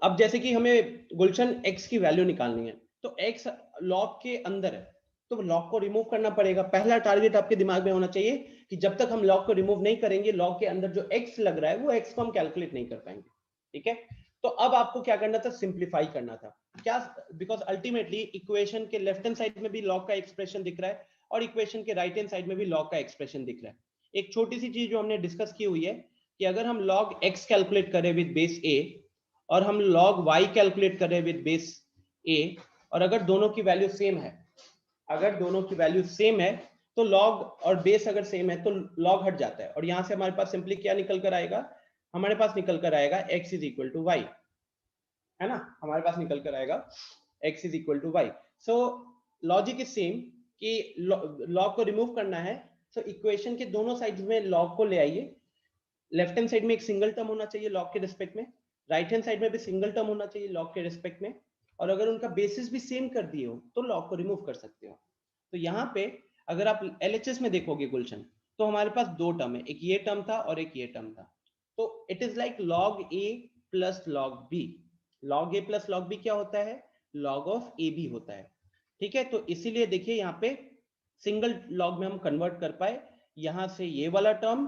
अब जैसे कि हमें गुलशन x की वैल्यू निकालनी है, तो x लॉग के अंदर है तो लॉग को रिमूव करना पड़ेगा। पहला टारगेट आपके दिमाग में होना चाहिए कि जब तक हम लॉग को रिमूव नहीं करेंगे, लॉग के अंदर जो x लग रहा है वो x को हम कैलकुलेट नहीं कर पाएंगे। ठीक है, तो अब आपको क्या करना था, सिंप्लीफाई करना था क्या, बिकॉज अल्टीमेटली इक्वेशन के लेफ्ट हैंड साइड में भी लॉग का एक्सप्रेशन दिख रहा है और इक्वेशन के राइट हैंड साइड में भी लॉग का एक्सप्रेशन दिख रहा है। एक छोटी सी चीज जो हमने डिस्कस की हुई है कि अगर हम लॉग x कैलकुलेट करें विद बेस a और हम log y कैलकुलेट करें विद बेस a, और अगर दोनों की वैल्यू सेम है, अगर दोनों की वैल्यू सेम है तो log और बेस अगर सेम है तो log हट जाता है और यहां से हमारे पास सिंपली क्या निकल कर आएगा, हमारे पास निकल कर आएगा x is equal to y, है ना, हमारे पास निकल कर आएगा x is equal to y। So logic is same कि log को रिमूव करना है, सो इक्वेशन के दोनों साइड्स में लॉग को ले आइए। लेफ्ट हैंड साइड में एक सिंगल टर्म होना चाहिए लॉग के रिस्पेक्ट में, राइट हैंड साइड में भी सिंगल टर्म होना चाहिए लॉग के रिस्पेक्ट में, और अगर उनका बेसिस भी सेम कर दिए हो तो लॉग को रिमूव कर सकते हो। तो यहाँ पे अगर आप LHS में देखोगे गुलशन, तो हमारे पास दो टर्म है, एक ये टर्म था और एक ये टर्म था। तो it is like log a plus log b। log a plus log b क्या होता है? log ऑफ ab होता है। ठीक है, तो इसीलिए देखिए यहाँ पे सिंगल लॉग में हम कन्वर्ट कर पाए, यहां से ये वाला टर्म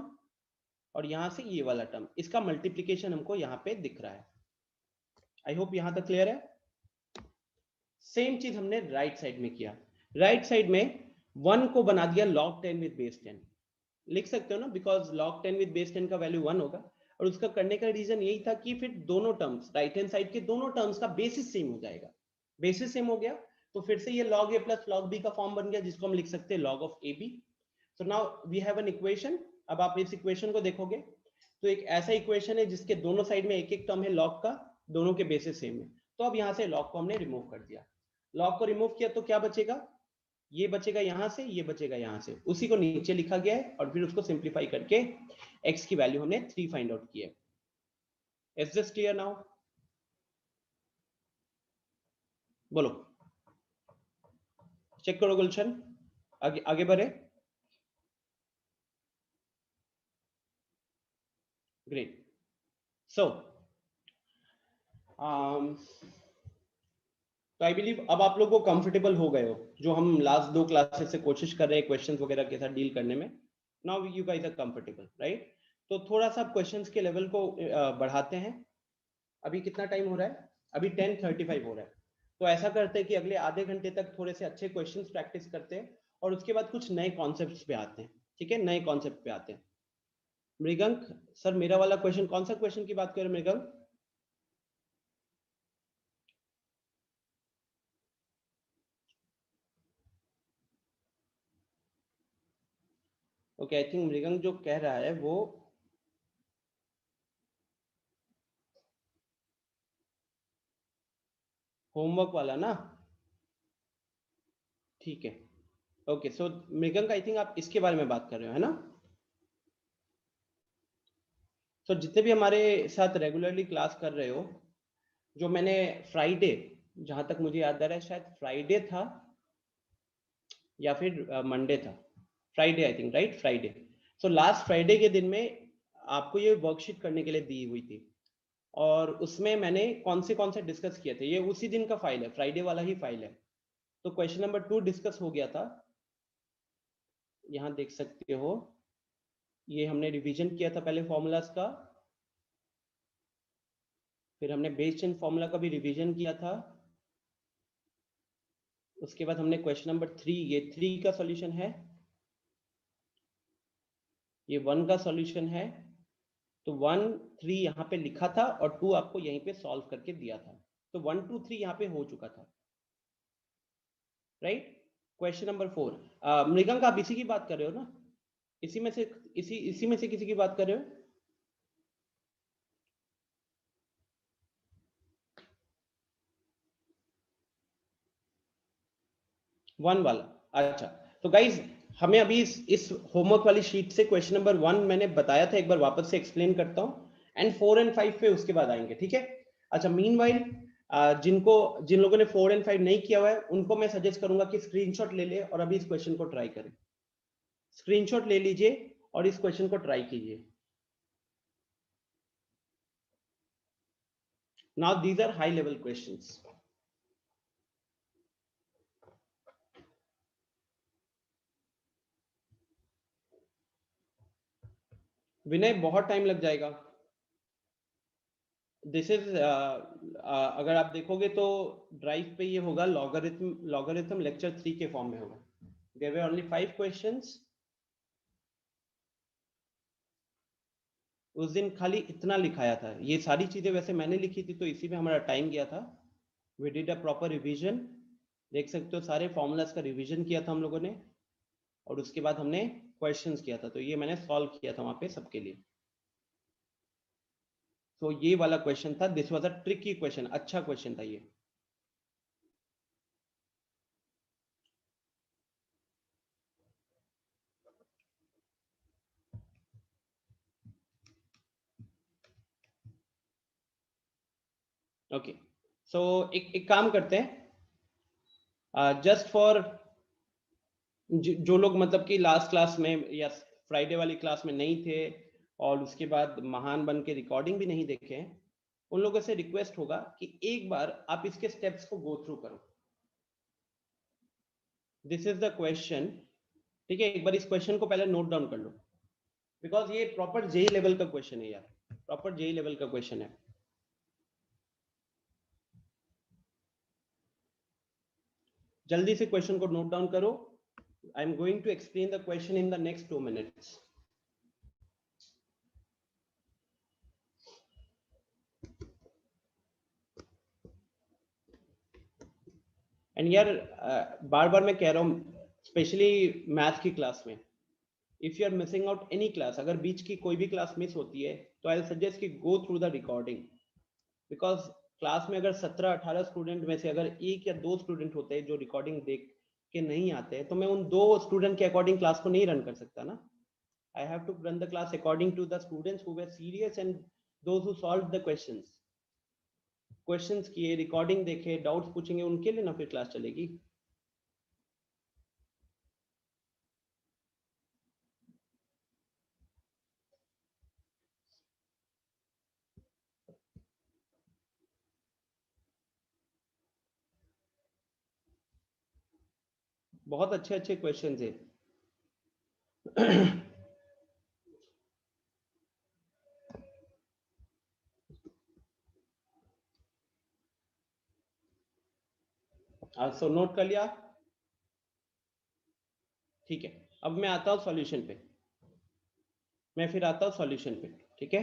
और यहां से ये वाला टर्म, इसका मल्टीप्लीकेशन हमको यहाँ पे दिख रहा है। आई होप यहां तक क्लियर है। सेम चीज हमने राइट साइड में किया। राइट साइड में 1 को बना दिया log 10 विद बेस 10, लिख सकते हो ना, बिकॉज log 10 विद बेस 10 का वैल्यू 1 होगा। और उसका करने का रीजन यही था कि फिर दोनों टर्म्स, राइट हैंड साइड के दोनों टर्म्स का बेसिस सेम हो जाएगा। बेसिस सेम हो गया तो फिर से ये log a plus log b का फॉर्म बन गया, जिसको हम लिख सकते हैं log of ab। So now we have an equation. अब आप इस इक्वेशन को देखोगे तो एक ऐसा इक्वेशन है जिसके दोनों साइड में एक एक टर्म है log का, दोनों के बेसिस सेम है। तो अब यहाँ से log को हमने रिमूव कर दिया। log को रिमूव किया तो क्या बचेगा? ये बचेगा यहां से, ये बचेगा यहां से, उसी को नीचे लिखा गया है और फिर उसको सिंप्लीफाई करके x की वैल्यू हमने 3 फाइंड आउट की है। Is this clear now? बोलो, चेक करो गुलशन, आगे आगे बढ़े। ग्रेट। सो तो आई बिलीव अब आप लोग को कंफर्टेबल हो गए हो, जो हम लास्ट 2 क्लासेस से कोशिश कर रहे हैं क्वेश्चंस वगैरह के साथ डील करने में। Now you guys are comfortable, right? तो थोड़ा सा क्वेश्चंस के लेवल को बढ़ाते हैं। अभी कितना टाइम हो रहा है? अभी 10:35 हो रहा है। तो ऐसा करते हैं कि अगले आधे घंटे तक थोड़े से अच्छे क्वेश्चंस प्रैक्टिस करते हैं और उसके बाद कुछ नए कॉन्सेप्ट्स पे आते हैं। ठीक है, नए कॉन्सेप्ट पे आते हैं। मृगंक सर, मेरा वाला क्वेश्चन, कौन सा क्वेश्चन की बात कर रहे हैं मृगंक? ओके, आई थिंक मृगंक जो कह रहा है वो होमवर्क वाला ना। ठीक है, ओके। सो मृगंक, आई थिंक आप इसके बारे में बात कर रहे हो, है ना? तो जितने भी हमारे साथ रेगुलरली क्लास कर रहे हो, जो मैंने फ्राइडे, जहां तक मुझे याद आ रहा है शायद फ्राइडे था या फिर मंडे था, Friday I think, right? Friday. So last Friday के दिन में आपको ये वर्कशीट करने के लिए दी हुई थी और उसमें मैंने कौन से डिस्कस किए थे, ये उसी दिन का फाइल है, फ्राइडे वाला ही फाइल है। तो क्वेश्चन नंबर 2 डिस्कस हो गया था, यहाँ देख सकते हो। ये हमने रिवीजन किया था पहले फॉर्मूलाज का, फिर हमने बेस 10 फॉर्मूला का भी रिवीजन किया था। उसके बाद हमने क्वेश्चन नंबर 3, ये 3 का सॉल्यूशन है, ये 1 का सॉल्यूशन है। तो 1, 3 यहाँ पे लिखा था और 2 आपको यहीं पे सॉल्व करके दिया था। तो 1, 2, 3 यहाँ पे हो चुका था, राइट? क्वेश्चन नंबर 4, मृगंक आप इसी की बात कर रहे हो ना? इसी में से किसी की बात कर रहे हो? वन वाला, अच्छा। तो गाइज हमें अभी इस होमवर्क वाली शीट से क्वेश्चन नंबर 1 मैंने बताया था, एक बार वापस से एक्सप्लेन करता हूँ, एंड 4 और 5 पे उसके बाद आएंगे, ठीक है? अच्छा, मीनवाइल जिन लोगों ने 4 और 5 नहीं किया हुआ है उनको मैं सजेस्ट करूंगा कि स्क्रीनशॉट ले ले और अभी इस क्वेश्चन को ट्राई करें। स्क्रीनशॉट ले लीजिए और इस क्वेश्चन को ट्राई कीजिए। Now these are high level questions. Vinay, बहुत टाइम लग जाएगा। दिस इज अगर आप देखोगे तो ड्राइव पे ये होगा, लॉगरिथम लेक्चर 3 के फॉर्म में होगा। There were only 5 questions. उस दिन खाली इतना लिखाया था, ये सारी चीजें वैसे मैंने लिखी थी तो इसी में हमारा टाइम गया था। We did a proper revision, देख सकते हो सारे फॉर्मूलाज का रिवीजन किया था हम लोगों ने और उसके बाद हमने क्वेश्चंस किया था। तो ये मैंने सॉल्व किया था वहां पे सबके लिए। तो ये वाला क्वेश्चन था, this was a tricky question, अच्छा क्वेश्चन था ये। ओके, सो एक काम करते हैं, जस्ट फॉर जो लोग मतलब कि लास्ट क्लास में या फ्राइडे वाली क्लास में नहीं थे और उसके बाद महान बन के रिकॉर्डिंग भी नहीं देखे हैं, उन लोगों से रिक्वेस्ट होगा कि एक बार आप इसके स्टेप्स को गो थ्रू करो। दिस इज द क्वेश्चन, ठीक है? एक बार इस क्वेश्चन को पहले नोट डाउन कर लो, बिकॉज ये प्रॉपर जेई लेवल का क्वेश्चन है यार, प्रॉपर जेई लेवल का क्वेश्चन है। जल्दी से क्वेश्चन को नोट डाउन करो। I am going to explain the question in the next 2 minutes. And यार बार बार मैं कह रहा हूँ, स्पेशली मैथ की क्लास में, if you are missing out any class, अगर बीच की कोई भी क्लास मिस होती है तो आई सजेस्ट कि go through the recording, because class में अगर 17-18 स्टूडेंट में से अगर एक या दो स्टूडेंट होते हैं जो रिकॉर्डिंग देख के नहीं आते, तो मैं उन 2 स्टूडेंट के अकॉर्डिंग क्लास को नहीं रन कर सकता ना। I have to run the class according to the students who were serious and those who solve the questions किए, रिकॉर्डिंग देखे, डाउट्स पूछेंगे, उनके लिए ना फिर क्लास चलेगी। बहुत अच्छे अच्छे क्वेश्चन थे। सो नोट कर लिया, ठीक है? अब मैं आता हूं सॉल्यूशन पे, ठीक है?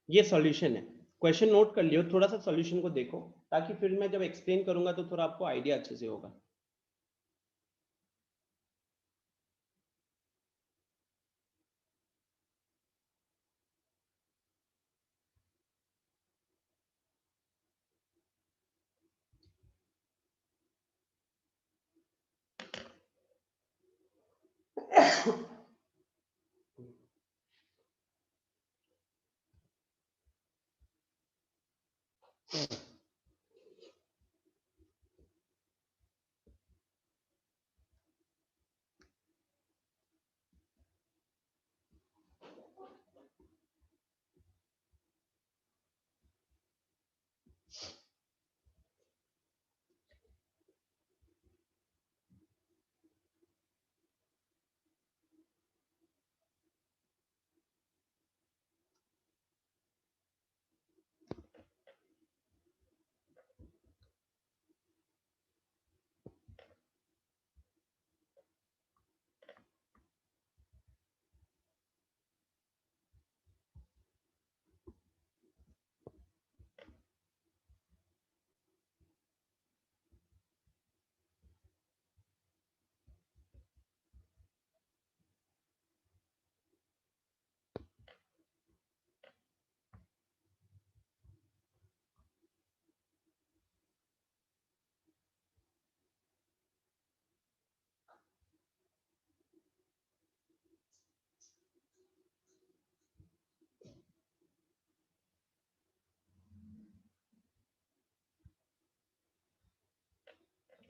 ये सॉल्यूशन है, क्वेश्चन नोट कर लियो, थोड़ा सा सॉल्यूशन को देखो, ताकि फिर मैं जब एक्सप्लेन करूंगा तो थोड़ा आपको आइडिया अच्छे से होगा।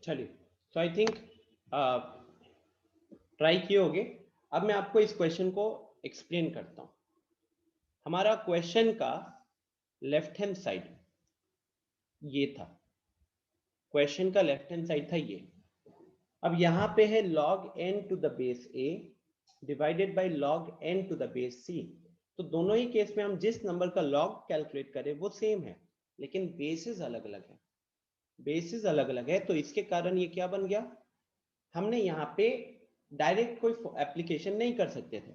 चलिए, तो आई थिंक ट्राई किए होगे। अब मैं आपको इस क्वेश्चन को एक्सप्लेन करता हूं। हमारा क्वेश्चन का लेफ्ट हैंड साइड ये था, क्वेश्चन का लेफ्ट हैंड साइड था ये। अब यहाँ पे है log n to the base a divided by log n to the base c। तो दोनों ही केस में हम जिस नंबर का log कैलकुलेट करें वो सेम है, लेकिन बेसिस अलग अलग है। बेसिस अलग अलग है, तो इसके कारण ये क्या बन गया, हमने यहाँ पे डायरेक्ट कोई एप्लीकेशन नहीं कर सकते थे,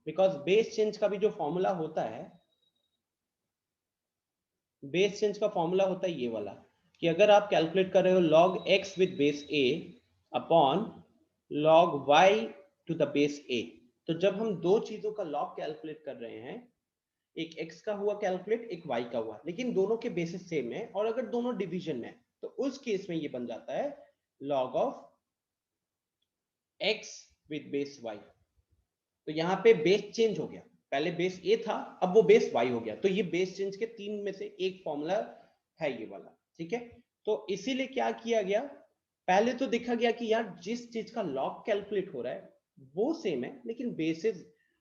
बिकॉज बेस चेंज का भी जो फॉर्मूला होता है, बेस चेंज का फॉर्मूला होता है ये वाला, कि अगर आप कैलकुलेट कर रहे हो log x with base a upon log y to the base a, तो जब हम दो चीजों का log कैलकुलेट कर रहे हैं, एक x का हुआ कैलकुलेट, एक y का हुआ, लेकिन दोनों के बेसिस सेम है, और अगर दोनों डिवीजन में है तो उस केस में ये बन जाता है log of x with base y। तो यहाँ पे बेस चेंज हो गया, पहले बेस ए था, अब वो बेस वाई हो गया। तो ये बेस चेंज के 3 में से एक फॉर्मूला है ये वाला, ठीक है। तो इसीलिए क्या किया गया, पहले तो देखा गया कि यार जिस चीज का लॉग कैलकुलेट हो रहा है वो सेम है लेकिन बेसिस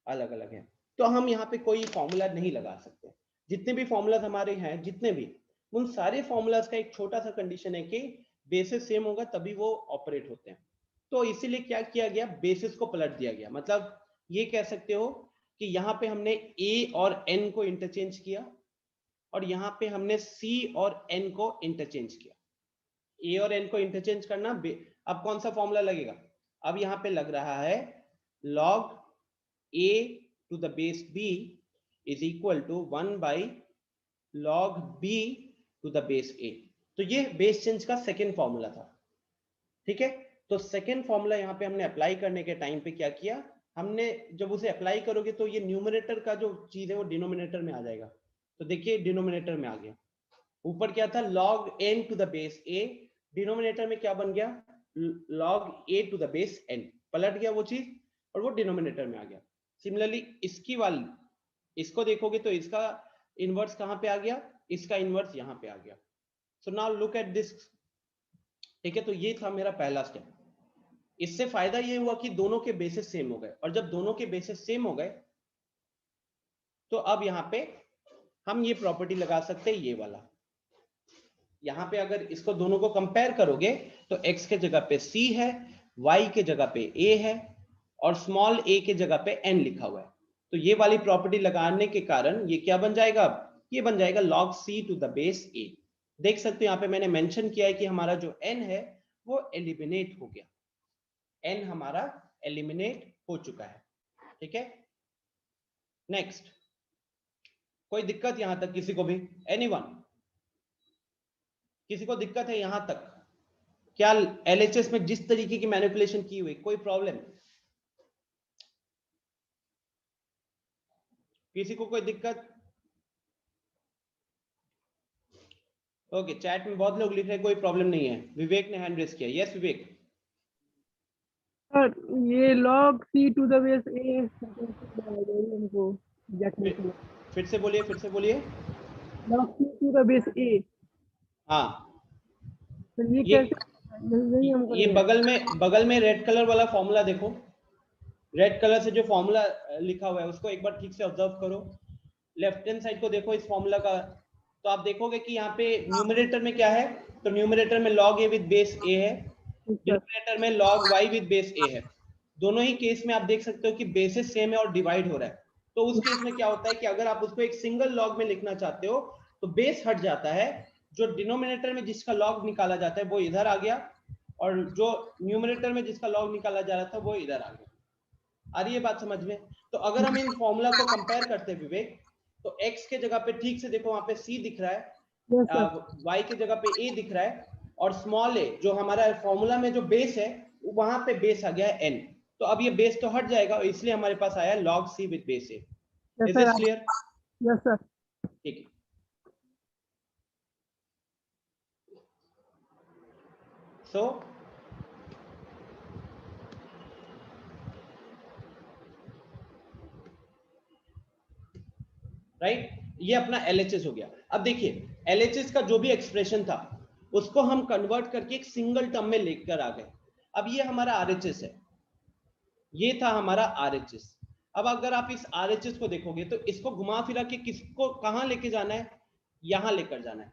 अलग अलग है, तो हम यहाँ पे कोई फॉर्मूला नहीं लगा सकते। जितने भी फॉर्मूलाज हमारे हैं, जितने भी, उन सारे फॉर्मूलाज का एक छोटा सा कंडीशन है कि बेसिस सेम होगा तभी वो ऑपरेट होते हैं। तो इसीलिए क्या किया गया, बेसिस को पलट दिया गया। मतलब ये कह सकते हो कि यहाँ पे हमने ए और एन को इंटरचेंज किया और यहाँ पे हमने सी और एन को इंटरचेंज किया। ए और एन को इंटरचेंज करना, अब कौन सा फॉर्मूला लगेगा, अब यहाँ पे लग रहा है log a to the base b is equal to 1 by log b to the base a। तो ये बेस चेंज का सेकेंड फॉर्मूला था, ठीक है। तो सेकेंड फॉर्मूला यहाँ पे हमने अप्लाई करने के टाइम पे क्या किया, हमने जब उसे अप्लाई करोगे तो ये न्यूमरेटर का जो चीज है वो डिनोमिनेटर में आ जाएगा। तो देखिए डिनोमिनेटर में आ गया, ऊपर क्या था log n to the base a, denominator में क्या बन गया log a to the base n, पलट गया वो चीज और वो डिनोमिनेटर में आ गया। सिमिलरली इसकी वाली, इसको देखोगे तो इसका इनवर्स कहाँ पे आ गया, इसका इनवर्स यहाँ पे आ गया। So now look at this, ठीक है। तो ये था मेरा पहला स्टेप। इससे फायदा ये हुआ कि दोनों के बेसिस सेम हो गए, और जब दोनों के बेसिस सेम हो गए तो अब यहाँ पे हम ये प्रॉपर्टी लगा सकते हैं, ये वाला। यहाँ पे अगर इसको दोनों को कंपेयर करोगे तो x के जगह पे c है, y के जगह पे a है और स्मॉल a के जगह पे n लिखा हुआ है। तो ये वाली प्रॉपर्टी लगाने के कारण ये क्या बन जाएगा, ये बन जाएगा log c to the base a। देख सकते हो यहाँ पे मैंने मेंशन किया है कि हमारा जो n है वो एलिमिनेट हो गया, n हमारा एलिमिनेट हो चुका है, ठीक है। नेक्स्ट, कोई दिक्कत यहां तक किसी को भी, एनीवन, किसी को दिक्कत है यहां तक? क्या एलएचएस में जिस तरीके की मैनिपुलेशन की हुई, कोई प्रॉब्लम? किसी को कोई दिक्कत? ओके, चैट में बहुत लोग लिख रहे हैं कोई प्रॉब्लम नहीं है। विवेक ने हैंड रेज किया, यस विवेक। सर ये log c to the base a हमको फिर से बोलिए, फिर से बोलिए। log c to the base a, हाँ, तो ये कैसे, नहीं हमको ये बगल में रेड कलर वाला फॉर्मूला देखो, रेड कलर से जो फॉर्मूला लिखा हुआ है उसको एक बार ठीक से ऑब्जर्व करो। लेफ्ट हैंड साइड को देखो इस फॉर्मूला का, तो आप देखोगे कि यहाँ पे न्यूमरेटर में क्या है, तो न्यूमरेटर में log a with base a है, डिनोमिनेटर में log y with base a है। दोनों ही केस में आप देख सकते हो कि बेसिस सेम है और डिवाइड हो रहा है। तो उस केस में क्या होता है कि अगर आप उसको एक सिंगल log में लिखना चाहते हो तो बेस हट जाता है, जो डिनोमिनेटर में जिसका log निकाला जाता है वो इधर आ गया और जो न्यूमरेटर में जिसका log निकाला जा रहा था वो इधर आ गया। आ रही है बात समझ में? तो अगर हम इन फॉर्मूला को कंपेयर करते हैं विवेक, तो x के जगह पे ठीक से देखो वहां पे c दिख रहा है, y के जगह पे a दिख रहा है और स्मॉल a जो हमारा फॉर्मूला में जो बेस है वहां पे बेस आ गया है n। तो अब ये बेस तो हट जाएगा और इसलिए हमारे पास आया log c with base a। Is this clear? Yes sir. ठीक है। सो राइट, ये अपना LHS हो गया। अब देखिए LHS का जो भी एक्सप्रेशन था उसको हम कन्वर्ट करके एक सिंगल टर्म में लेकर आ गए। अब ये हमारा RHS है, ये था हमारा RHS। अब अगर आप इस RHS को देखोगे तो इसको घुमा फिरा के किसको कहां लेके जाना है, यहां लेकर जाना है।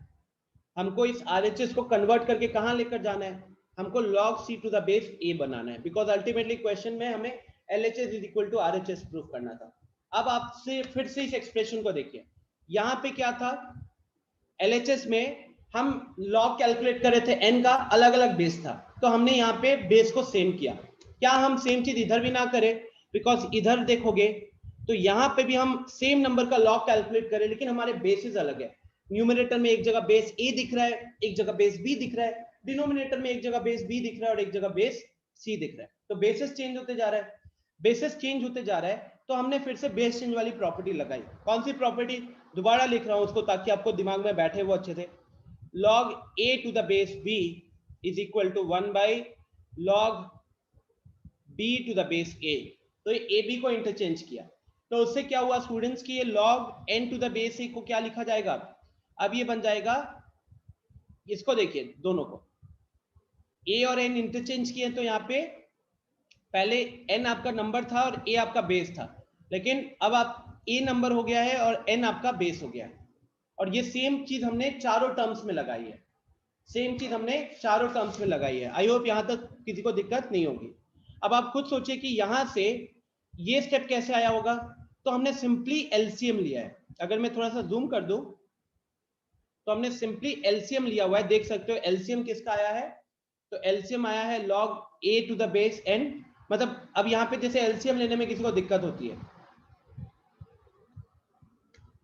हमको इस RHS को कन्वर्ट करके कहां लेकर जाना है, हमको log c to the base a बनाना है, बिकॉज अल्टीमेटली क्वेश्चन में हमें LHS is equal to RHS proof करना था। अब आपसे फिर से इस एक्सप्रेशन को देखिए, यहाँ पे क्या था, LHS में हम log कैलकुलेट कर रहे थे, n का अलग अलग बेस था, तो हमने यहाँ पे बेस को सेम किया। क्या हम सेम चीज इधर भी ना करें, बिकॉज इधर देखोगे तो यहाँ पे भी हम सेम नंबर का log कैलकुलेट करें लेकिन हमारे बेसिस अलग है। न्यूमरेटर में एक जगह बेस a दिख रहा है, एक जगह बेस b दिख रहा है, डिनोमिनेटर में एक जगह बेस b दिख रहा है और एक जगह बेस c दिख रहा है। तो बेसिस चेंज होते जा रहा है, बेसिस चेंज होते जा रहा है, तो हमने फिर से बेस चेंज वाली प्रॉपर्टी लगाई। कौन सी प्रॉपर्टी, दोबारा लिख रहा हूं उसको ताकि आपको दिमाग में बैठे वो अच्छे से। log a to the base b is equal to 1 by log b to the base a। तो ये ए बी को इंटरचेंज किया, तो उससे क्या हुआ स्टूडेंट्स की ये log n to the base A को क्या लिखा जाएगा, अब ये बन जाएगा, इसको देखिए दोनों को a और n इंटरचेंज किए तो यहाँ पे पहले n आपका नंबर था और a आपका बेस था, लेकिन अब आप a नंबर हो गया है और n आपका बेस हो गया है, और ये सेम चीज हमने चारों टर्म्स में लगाई है, सेम चीज हमने चारों टर्म्स में लगाई है। आई होप यहां तक किसी को दिक्कत नहीं होगी। अब आप खुद सोचिए कि यहां से ये स्टेप कैसे आया होगा, तो हमने सिंपली एलसीएम लिया है। अगर मैं थोड़ा सा जूम कर दूं तो हमने सिंपली एलसीएम लिया हुआ है, देख सकते हो एलसीएम किसका आया है, तो एलसीएम आया है log a to the base n। मतलब अब यहाँ पे जैसे एलसीएम लेने में किसी को दिक्कत होती है,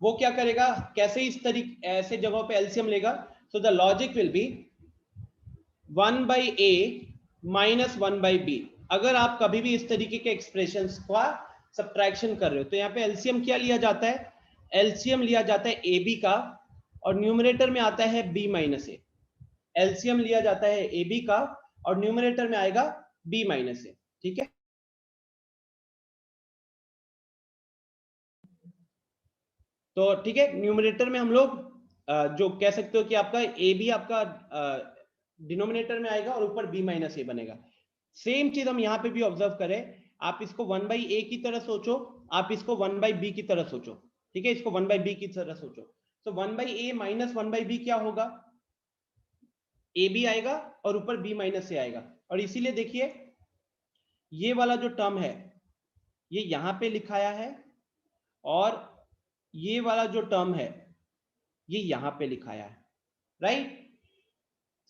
वो क्या करेगा, कैसे इस तरीके ऐसे जगहों पे एलसीएम लेगा, so the logic will be 1 by a minus 1 by b। अगर आप कभी भी इस तरीके के एक्सप्रेशंस का सब्ट्रैक्शन कर रहे हो तो यहाँ पे एलसीएम क्या लिया जाता है, एलसीएम लिया जाता है ए बी का, और न्यूमरेटर में आता है b माइनस ए। एलसीएम लिया जाता है ए बी का और न्यूमरेटर में आएगा b माइनस ए, ठीक है। तो ठीक है, न्यूमरेटर में हम लोग जो कह सकते हो कि आपका ए बी आपका डिनोमिनेटर में आएगा और ऊपर b माइनस ए बनेगा। सेम चीज हम यहाँ पे भी ऑब्जर्व करें, आप इसको 1 by a की तरह सोचो, आप इसको 1 by b की तरह सोचो, ठीक है, इसको 1 by b की तरह सोचो, तो 1 by a minus 1 by b क्या होगा, ए बी आएगा और ऊपर b माइनस ए आएगा, और इसीलिए देखिए ये वाला जो टर्म है ये यहाँ पे लिखाया है और ये वाला जो टर्म है ये यहाँ पे लिखाया है, राइट।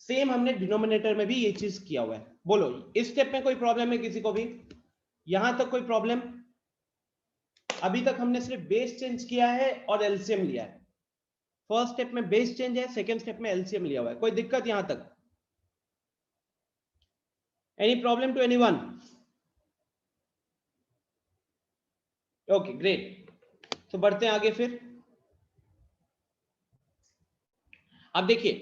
सेम हमने डिनोमिनेटर में भी ये चीज किया हुआ है। बोलो इस स्टेप में कोई प्रॉब्लम है किसी को भी, यहां तक कोई प्रॉब्लम? अभी तक हमने सिर्फ बेस चेंज किया है और एलसीएम लिया है। फर्स्ट स्टेप में बेस चेंज है, सेकंड स्टेप में एलसीएम लिया हुआ है। कोई दिक्कत यहां तक? Any problem to anyone? Okay great, तो बढ़ते हैं आगे। फिर अब देखिए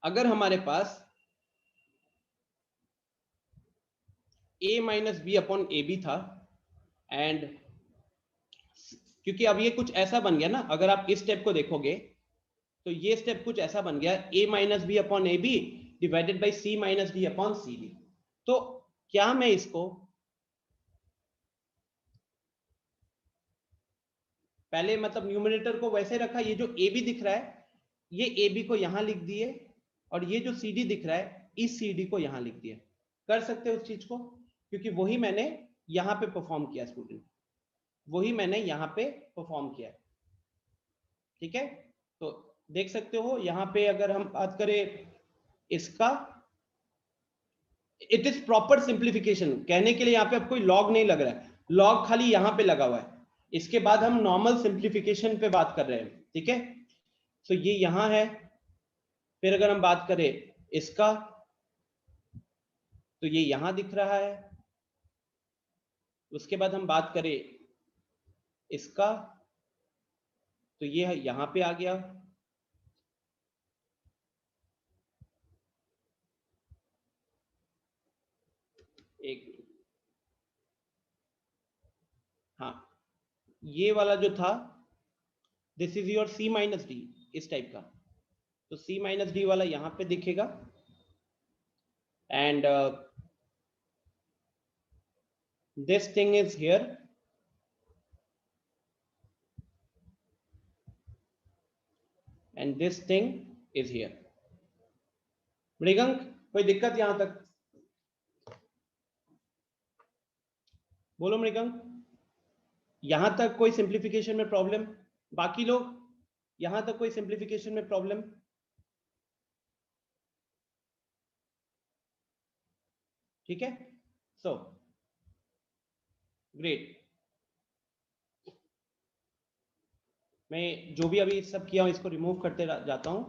अगर हमारे पास a minus B upon A B था, एंड क्योंकि अब ये कुछ ऐसा बन गया ना, अगर आप इस स्टेप को देखोगे तो ये स्टेप कुछ ऐसा बन गया, a minus B upon A B divided by c minus D upon C D. तो क्या मैं इसको पहले मतलब न्यूमरेटर को वैसे रखा, ये जो ए बी दिख रहा है ये ए बी को यहां लिख दिए, और ये जो सी डी दिख रहा है इस सी डी को यहां लिख दिए। कर सकते हो उस चीज को, क्योंकि वही मैंने यहां पे परफॉर्म किया स्टूडेंट, वही मैंने यहां पे परफॉर्म किया, ठीक है। तो देख सकते हो यहां पे अगर हम बात करें इसका, इट इज प्रॉपर सिंप्लीफिकेशन। कहने के लिए यहाँ पे अब कोई लॉग नहीं लग रहा है, लॉग खाली यहां पे लगा हुआ है। इसके बाद हम नॉर्मल सिंप्लीफिकेशन पे बात कर रहे हैं, ठीक है। तो ये यहां है, फिर अगर हम बात करें इसका तो ये यहां दिख रहा है, उसके बाद हम बात करें इसका तो ये यहां पे आ गया, एक हाँ ये वाला जो था this is your c minus D, इस टाइप का, तो c माइनस डी वाला यहां पे दिखेगा, and this thing is here, and this thing is here. Mrigank कोई दिक्कत यहां तक? बोलो मृगंक, यहां तक कोई सिंप्लीफिकेशन में प्रॉब्लम? बाकी लोग यहां तक कोई सिंप्लीफिकेशन में प्रॉब्लम? ठीक है, सो ग्रेट। मैं जो भी अभी सब किया हूं इसको रिमूव करते जाता हूं।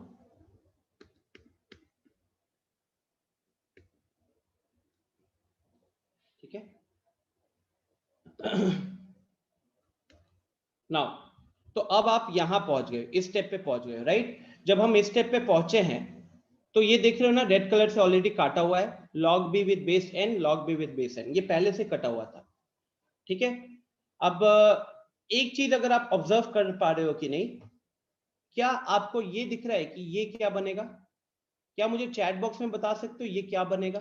ठीक है, नाउ तो अब आप यहां पहुंच गए, इस स्टेप पे पहुंच गए, राइट। जब हम इस स्टेप पे पहुंचे हैं तो ये देख रहे हो ना, रेड कलर से ऑलरेडी काटा हुआ है, log b with base n, log b with base n, ये पहले से कटा हुआ था, ठीक है। अब एक चीज अगर आप ऑब्जर्व कर पा रहे हो कि नहीं, क्या आपको ये दिख रहा है कि ये क्या बनेगा? क्या मुझे चैट बॉक्स में बता सकते हो ये क्या बनेगा?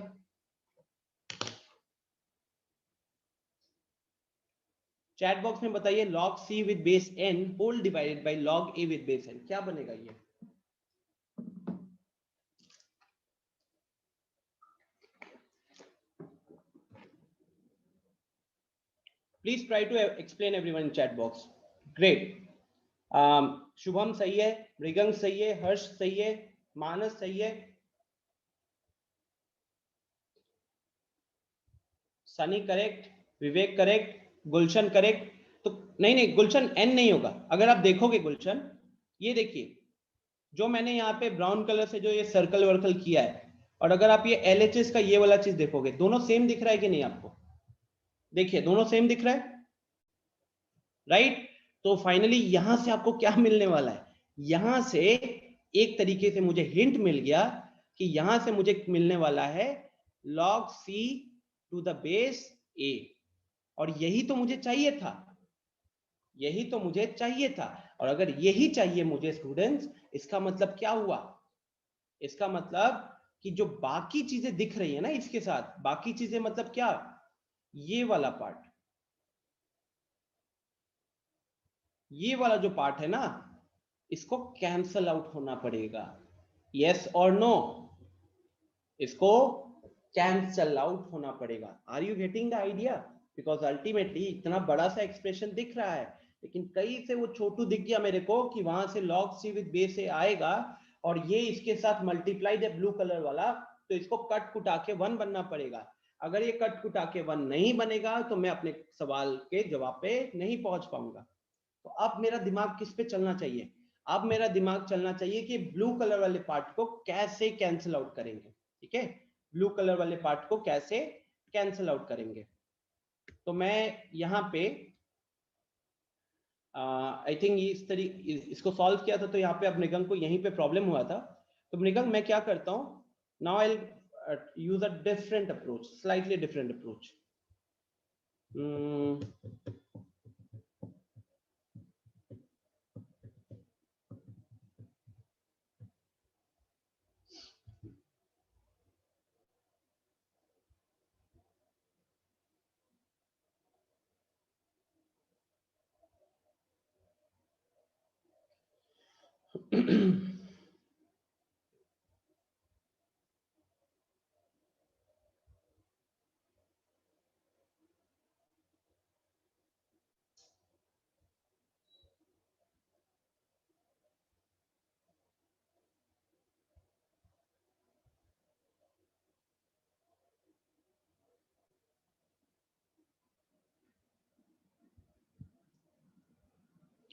चैट बॉक्स में बताइए, log c with base n whole divided by log a with base n, क्या बनेगा ये? Please try to explain everyone in chat box. Great. Shubham सही है, मृगंग सही है, हर्ष सही है, मानस सही है, सनी करेक्ट, विवेक करेक्ट, गुलशन करेक्ट। तो नहीं गुलशन n नहीं होगा। अगर आप देखोगे गुलशन, ये देखिए जो मैंने यहाँ पे ब्राउन कलर से जो ये सर्कल वर्कल किया है, और अगर आप ये LHS का ये वाला चीज देखोगे, दोनों सेम दिख रहा है कि नहीं आपको? देखिए दोनों सेम दिख रहा है, राइट। तो फाइनली यहां से आपको क्या मिलने वाला है? यहां से एक तरीके से मुझे हिंट मिल गया कि यहां से मुझे मिलने वाला है log c to the base a, और यही तो मुझे चाहिए था, यही तो मुझे चाहिए था। और अगर यही चाहिए मुझे स्टूडेंट्स, इसका मतलब क्या हुआ? इसका मतलब कि जो बाकी चीजें दिख रही है ना इसके साथ, बाकी चीजें मतलब क्या? ये वाला पार्ट, ये वाला जो पार्ट है ना, इसको कैंसल आउट होना पड़ेगा। यस और नो? इसको कैंसल आउट होना पड़ेगा। Are you getting the idea? Because ultimately इतना बड़ा सा एक्सप्रेशन दिख रहा है, लेकिन कहीं से वो छोटू दिख गया मेरे को कि वहां से log c विद बेस से आएगा, और ये इसके साथ मल्टीप्लाइड है ब्लू कलर वाला, तो इसको कट कुटा के 1 बनना पड़ेगा। अगर ये कट कुटा के 1 नहीं बनेगा तो मैं अपने सवाल के जवाब पे नहीं पहुंच पाऊंगा। तो अब मेरा दिमाग किस पे चलना चाहिए? अब मेरा दिमाग चलना चाहिए कि ब्लू कलर वाले पार्ट को कैसे कैंसिल आउट करेंगे, ठीक है। ब्लू कलर वाले पार्ट को कैसे कैंसिल आउट करेंगे? तो मैं यहाँ पे आई थिंक इस तरीके इसको सॉल्व किया था, तो यहाँ पे अब मृगंग को यहीं पे प्रॉब्लम हुआ था। तो मृगंग मैं क्या करता हूँ, now I use a different approach, slightly different approach.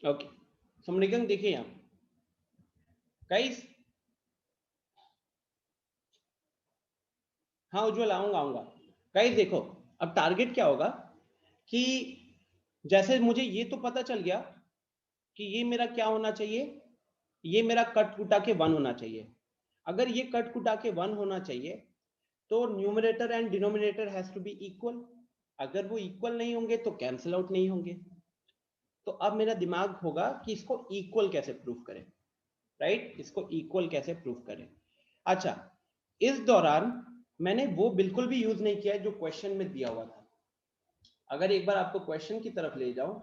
Okay, so Mrigang देखिए यहाँ गाइस, हाँ उज्जवल आऊंगा गाइस। देखो अब टारगेट क्या होगा कि जैसे मुझे ये तो पता चल गया कि ये मेरा क्या होना चाहिए, ये मेरा कट कुटा के 1 होना चाहिए। अगर ये कट कुटा के 1 होना चाहिए तो numerator and denominator has to be equal. अगर वो इक्वल नहीं होंगे तो कैंसिल आउट नहीं होंगे। तो अब मेरा दिमाग होगा कि इसको इक्वल कैसे प्रूफ करें, राइट, इसको इक्वल कैसे प्रूफ करें। अच्छा, इस दौरान मैंने वो बिल्कुल भी यूज नहीं किया जो क्वेश्चन में दिया हुआ था। अगर एक बार आपको क्वेश्चन की तरफ ले जाओ,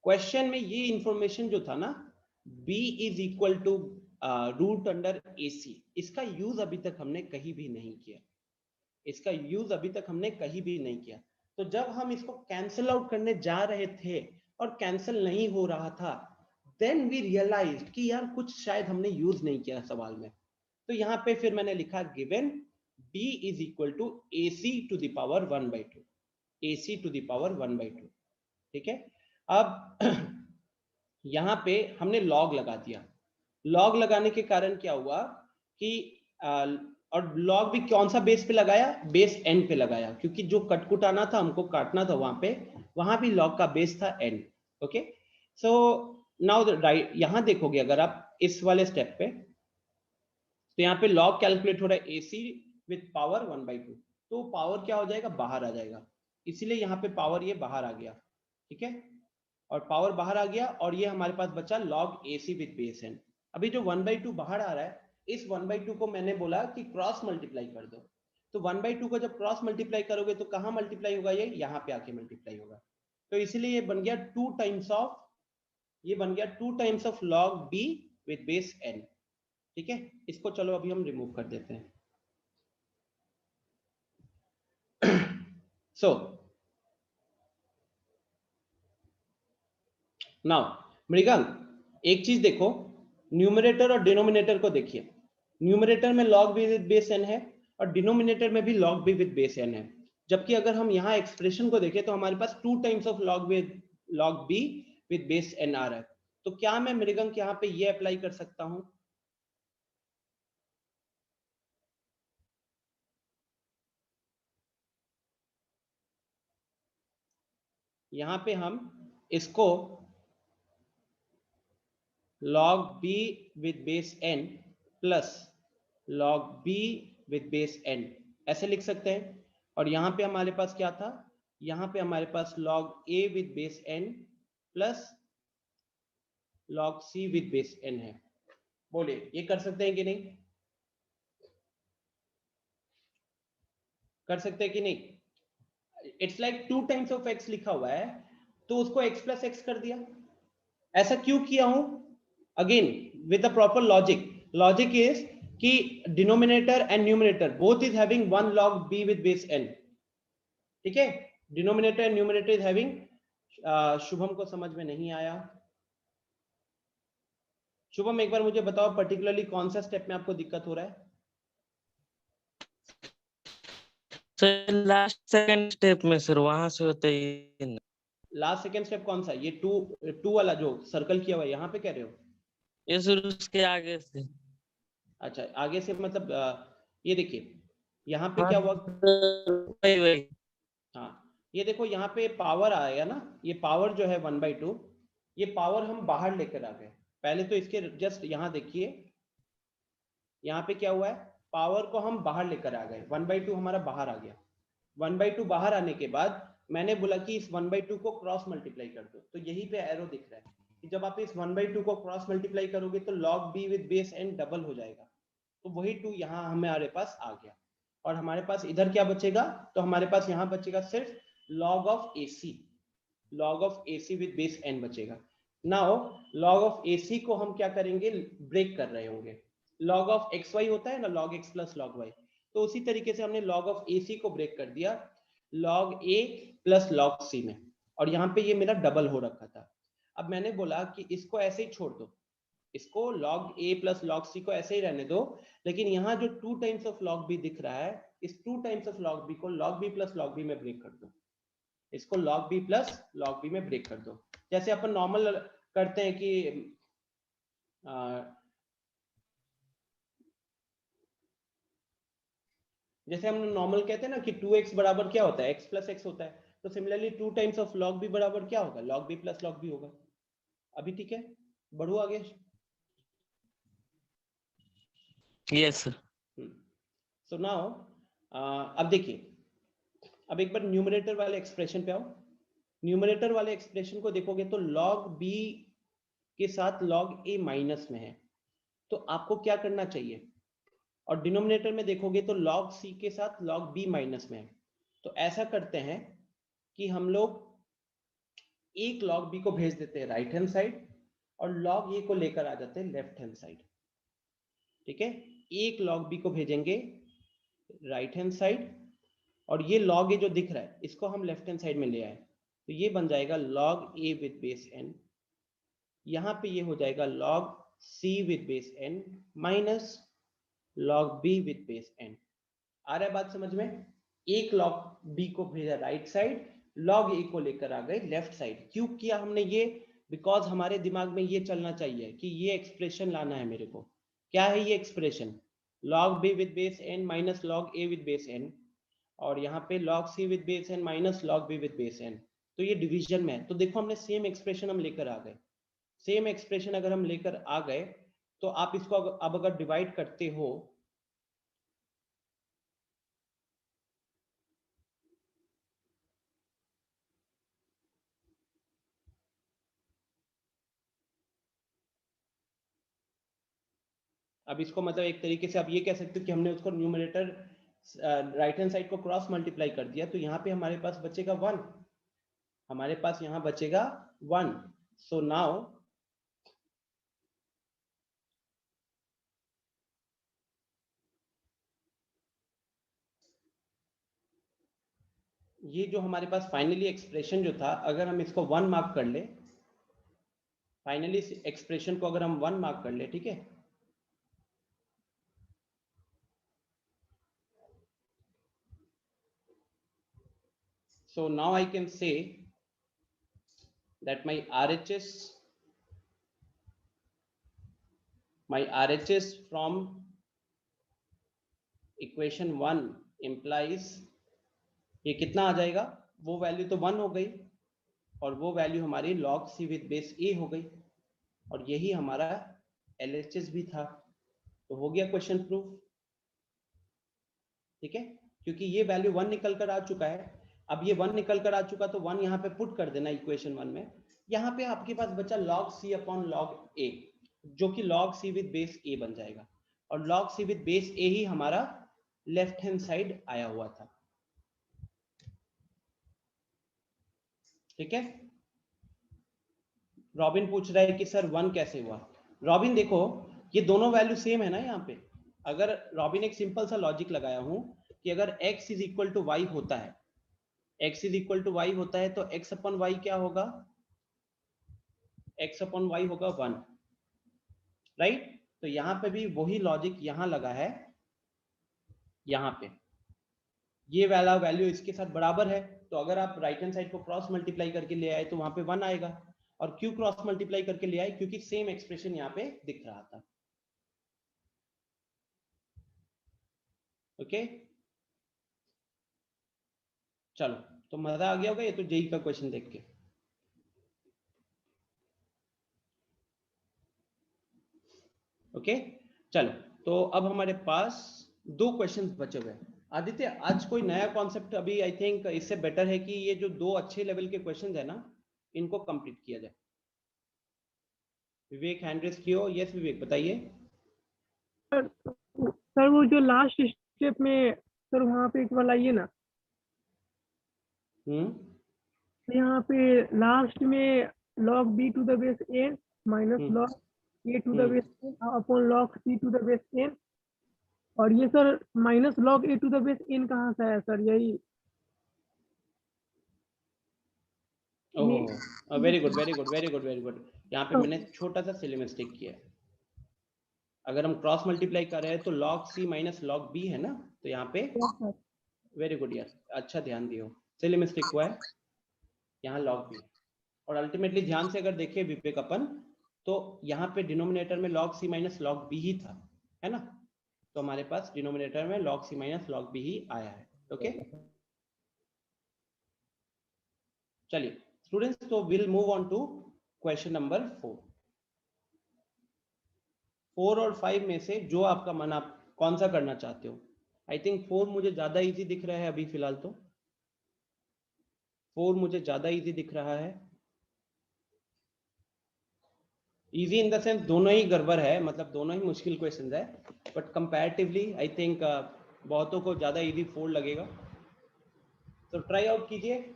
क्वेश्चन में ये इंफॉर्मेशन जो था ना, b is equal to root under AC, इसका यूज अभी तक हमने कहीं भी नहीं किया, इसका यूज अभी तक हमने कहीं भी नहीं किया। तो जब हम इसको कैंसिल आउट करने जा रहे थे और कैंसिल नहीं हो रहा था, देन वी रियलाइज्ड कि यार कुछ शायद हमने यूज नहीं किया सवाल में। तो यहाँ पे फिर मैंने लिखा given b is equal to AC to the power 1/2, AC to the power 1/2, ठीक है। अब यहाँ पे हमने log लगा दिया। log लगाने के कारण क्या हुआ कि और log भी कौन सा बेस पे लगाया? बेस n पे लगाया, क्योंकि जो कटकुटाना था, हमको काटना था वहां भी log का बेस था n। Okay, so now right, यहाँ देखोगे अगर आप इस वाले स्टेप पे, तो यहाँ पे लॉग कैलकुलेट हो रहा है AC विथ पावर 1/2, तो पावर क्या हो जाएगा, बाहर आ जाएगा, इसीलिए यहाँ पे पावर ये बाहर आ गया, ठीक है, और पावर बाहर आ गया, और ये हमारे पास बचा log AC with base n। अभी जो 1/2 बाहर आ रहा है, इस 1/2 को मैंने बोला कि क्रॉस मल्टीप्लाई कर दो, तो 1/2 को जब क्रॉस मल्टीप्लाई करोगे तो कहाँ मल्टीप्लाई होगा, ये यहाँ पे आके मल्टीप्लाई होगा, तो इसीलिए ये बन गया 2 टाइम्स ऑफ, ये बन गया 2 times of log b with base n, ठीक है। इसको चलो अभी हम रिमूव कर देते हैं। सो नाउ मृगांक, एक चीज देखो, न्यूमरेटर और डिनोमिनेटर को देखिए, न्यूमरेटर में log b with base n है और डिनोमिनेटर में भी log b with base n है, जबकि अगर हम यहाँ एक्सप्रेशन को देखें तो हमारे पास 2 times of log b with base n आ रहा है, तो क्या मैं मृगांक यहाँ पे ये अप्लाई कर सकता हूं, यहाँ पे हम इसको log b with base n plus log b with base n ऐसे लिख सकते हैं, और यहाँ पे हमारे पास क्या था, यहाँ पे हमारे पास log a with base n plus log c with base n है। बोलिए ये कर सकते हैं कि नहीं, कर सकते हैं कि नहीं, it's like 2 times of x लिखा हुआ है, तो उसको x प्लस x कर दिया, ऐसा क्यों किया हूं, again with the proper logic, logic is कि denominator and numerator both is having 1 log b with base n, ठीक है, denominator and numerator is having, Shubham को समझ में नहीं आया, शुभम एक बार मुझे बताओ पर्टिकुलरली कौन सा स्टेप में आपको दिक्कत हो रहा है, सर लास्ट सेकंड स्टेप में सर, वहां से होते ही लास्ट सेकंड स्टेप कौन सा, ये टू वाला जो सर्कल किया हुआ है यहाँ पे कह रहे हो, ये सर उसके आगे से, अच्छा आगे से मतलब ये देखिए यहाँ पे क्या हुआ, वही हाँ ये देखो यहाँ पे पावर आएगा ना, ये पावर जो है 1/2, ये पावर हम बाहर लेकर आ गए, पहले तो इसके जस्ट यहाँ देखिए, यहाँ पे क्या हुआ है, पावर को हम बाहर लेकर आ गए, 1/2 हमारा बाहर आ गया, 1/2 बाहर आने के बाद मैंने बोला कि इस 1/2 को क्रॉस मल्टीप्लाई कर दो, तो यही पे एरो दिख रहा है कि जब आप इस 1/2 को क्रॉस मल्टीप्लाई करोगे तो log b with base n double हो जाएगा, तो वही 2 यहाँ हमारे पास आ गया, और हमारे पास इधर क्या बचेगा, तो हमारे पास यहाँ बचेगा सिर्फ log of AC with base n बचेगा। नाउ log ऑफ AC को हम क्या करेंगे, ब्रेक कर रहे होंगे, log ऑफ xy होता है ना, log x plus log y, तो उसी तरीके से हमने log ऑफ AC को ब्रेक कर दिया log a plus log c में, और यहाँ पे ये मेरा डबल हो रखा था, अब मैंने बोला कि इसको ऐसे ही छोड़ दो, इसको log a plus log c को ऐसे ही रहने दो, लेकिन यहाँ जो 2 टाइम्स ऑफ log b दिख रहा है, इस 2 टाइम्स ऑफ log b को log b plus log b में ब्रेक कर दो, इसको log b plus log b में ब्रेक कर दो, जैसे अपन नॉर्मल करते हैं कि जैसे हम नॉर्मल कहते हैं ना कि 2x बराबर क्या होता है, x प्लस x होता है, तो similarly 2 times of log b बराबर क्या होगा, log b plus log b होगा। अभी ठीक है, बढ़ो आगे, यस सर। सो नाउ अब देखिए, अब एक बार न्यूमरेटर वाले एक्सप्रेशन पे आओ, न्यूमरेटर वाले एक्सप्रेशन को देखोगे तो log b के साथ log a माइनस में है, तो आपको क्या करना चाहिए, और डिनोमिनेटर में देखोगे तो log c के साथ log b माइनस में है, तो ऐसा करते हैं कि हम लोग एक log b को भेज देते हैं राइट हैंड साइड और log a को लेकर आ जाते हैं लेफ्ट हैंड साइड, ठीक है, एक log b को भेजेंगे राइट हैंड साइड, और ये log a जो दिख रहा है इसको हम लेफ्ट हैंड साइड में ले आए, तो ये बन जाएगा log a with base n, यहाँ पे ये हो जाएगा log c with base n minus log b with base n। आ रहा है बात समझ में, एक log b को भेजा राइट साइड, log a को लेकर आ गए लेफ्ट साइड, क्यों किया हमने ये, बिकॉज हमारे दिमाग में ये चलना चाहिए कि ये एक्सप्रेशन लाना है मेरे को, क्या है ये expression, log b with base n minus log a with base n, और यहाँ पे log c with base n minus log b with base n, तो ये डिवीजन में है, तो देखो हमने सेम एक्सप्रेशन हम लेकर आ गए, सेम एक्सप्रेशन अगर हम लेकर आ गए तो आप इसको अब अगर डिवाइड करते हो, अब इसको मतलब एक तरीके से आप ये कह सकते हो कि हमने उसको न्यूमरेटर राइट हैंड साइड को क्रॉस मल्टीप्लाई कर दिया, तो यहाँ पे हमारे पास बचेगा 1, हमारे पास यहाँ बचेगा 1। सो नाउ ये जो हमारे पास फाइनली एक्सप्रेशन जो था, अगर हम इसको 1 मार्क कर ले, फाइनली एक्सप्रेशन को अगर हम 1 मार्क कर ले, ठीक है, so now I can say that my RHS from equation 1 implies ये कितना आ जाएगा, वो वैल्यू तो 1 हो गई और वो वैल्यू हमारी log C with base A हो गई, और यही हमारा LHS भी था। तो हो गया क्वेश्चन प्रूफ, ठीक है, क्योंकि ये वैल्यू 1 निकल कर आ चुका है। अब ये 1 निकल कर आ चुका तो 1 यहाँ पे पुट कर देना इक्वेशन 1 में। यहाँ पे आपके पास बचा log C upon log A, जो कि log C with base A बन जाएगा, और log C with base A ही हमारा लेफ्ट हैंड साइड आया हुआ था, ठीक है। रॉबिन पूछ रहा है कि सर 1 कैसे हुआ। रॉबिन देखो, ये दोनों वैल्यू सेम है ना यहाँ पे। अगर रॉबिन एक सिंपल सा लॉजिक लगाया हूं कि अगर x is equal to Y होता है, x is equal to Y होता है, तो x अपॉन वाई क्या होगा, x अपॉन वाई होगा 1, राइट। तो यहाँ पे भी वही लॉजिक यहाँ लगा है, यहाँ पे ये वाला वैल्यू इसके साथ बराबर है, तो अगर आप राइट हैंड साइड को क्रॉस मल्टीप्लाई करके ले आए तो वहां पे 1 आएगा। और क्यों क्रॉस मल्टीप्लाई करके ले आए, क्योंकि सेम एक्सप्रेशन यहाँ पे दिख रहा था, ओके। चलो, तो मजा आ गया होगा ये तो जेई का क्वेश्चन देख के। ओके, चलो, तो अब हमारे पास 2 क्वेश्चंस बचे हुए हैं। आदित्य, आज कोई नया कॉन्सेप्ट, अभी आई थिंक इससे बेटर है कि ये जो 2 अच्छे लेवल के क्वेश्चंस है ना, इनको कंप्लीट किया जाए। विवेक हैंड रेज कियो। यस विवेक, बताइए। सर वो जो लास्ट स्टेप में सर वहाँ पे एक बार लाइए ना। यहाँ पे लास्ट में log b to the base n minus log a to the base n upon log c to the base n, और ये sir minus log a to the base n कहाँ से आया सर, यही। Very good very good very good very good. यहाँ पे मैंने छोटा सा सिली मिस्टेक किया है। अगर हम क्रॉस मल्टीप्लाई कर रहे हैं तो log c minus log b है ना, तो यहाँ पे वेरी गुड यार, अच्छा ध्यान दियो, सिली मिस्टेक हुआ है, यहाँ log b। और अल्टीमेटली ध्यान से अगर देखें विवेक अपन, तो यहाँ पे डिनोमिनेटर में log c minus log b ही था, है ना, तो हमारे पास डिनोमिनेटर में log c minus log b ही आया है, ओके। चलिए स्टूडेंट्स, तो will move on to question number 4 और 5 में से जो आपका मन, आप कौन सा करना चाहते हो। आई थिंक 4 मुझे ज्यादा इजी दिख रहा है अभी फिलहाल, तो 4 मुझे ज्यादा इजी दिख रहा है। इजी इन द सेंस दोनों ही गड़बड़ है, मतलब दोनों ही मुश्किल क्वेश्चंस है, बट कंपैरेटिवली आई थिंक बहुतों को ज्यादा इजी 4 लगेगा, तो ट्राई आउट कीजिए।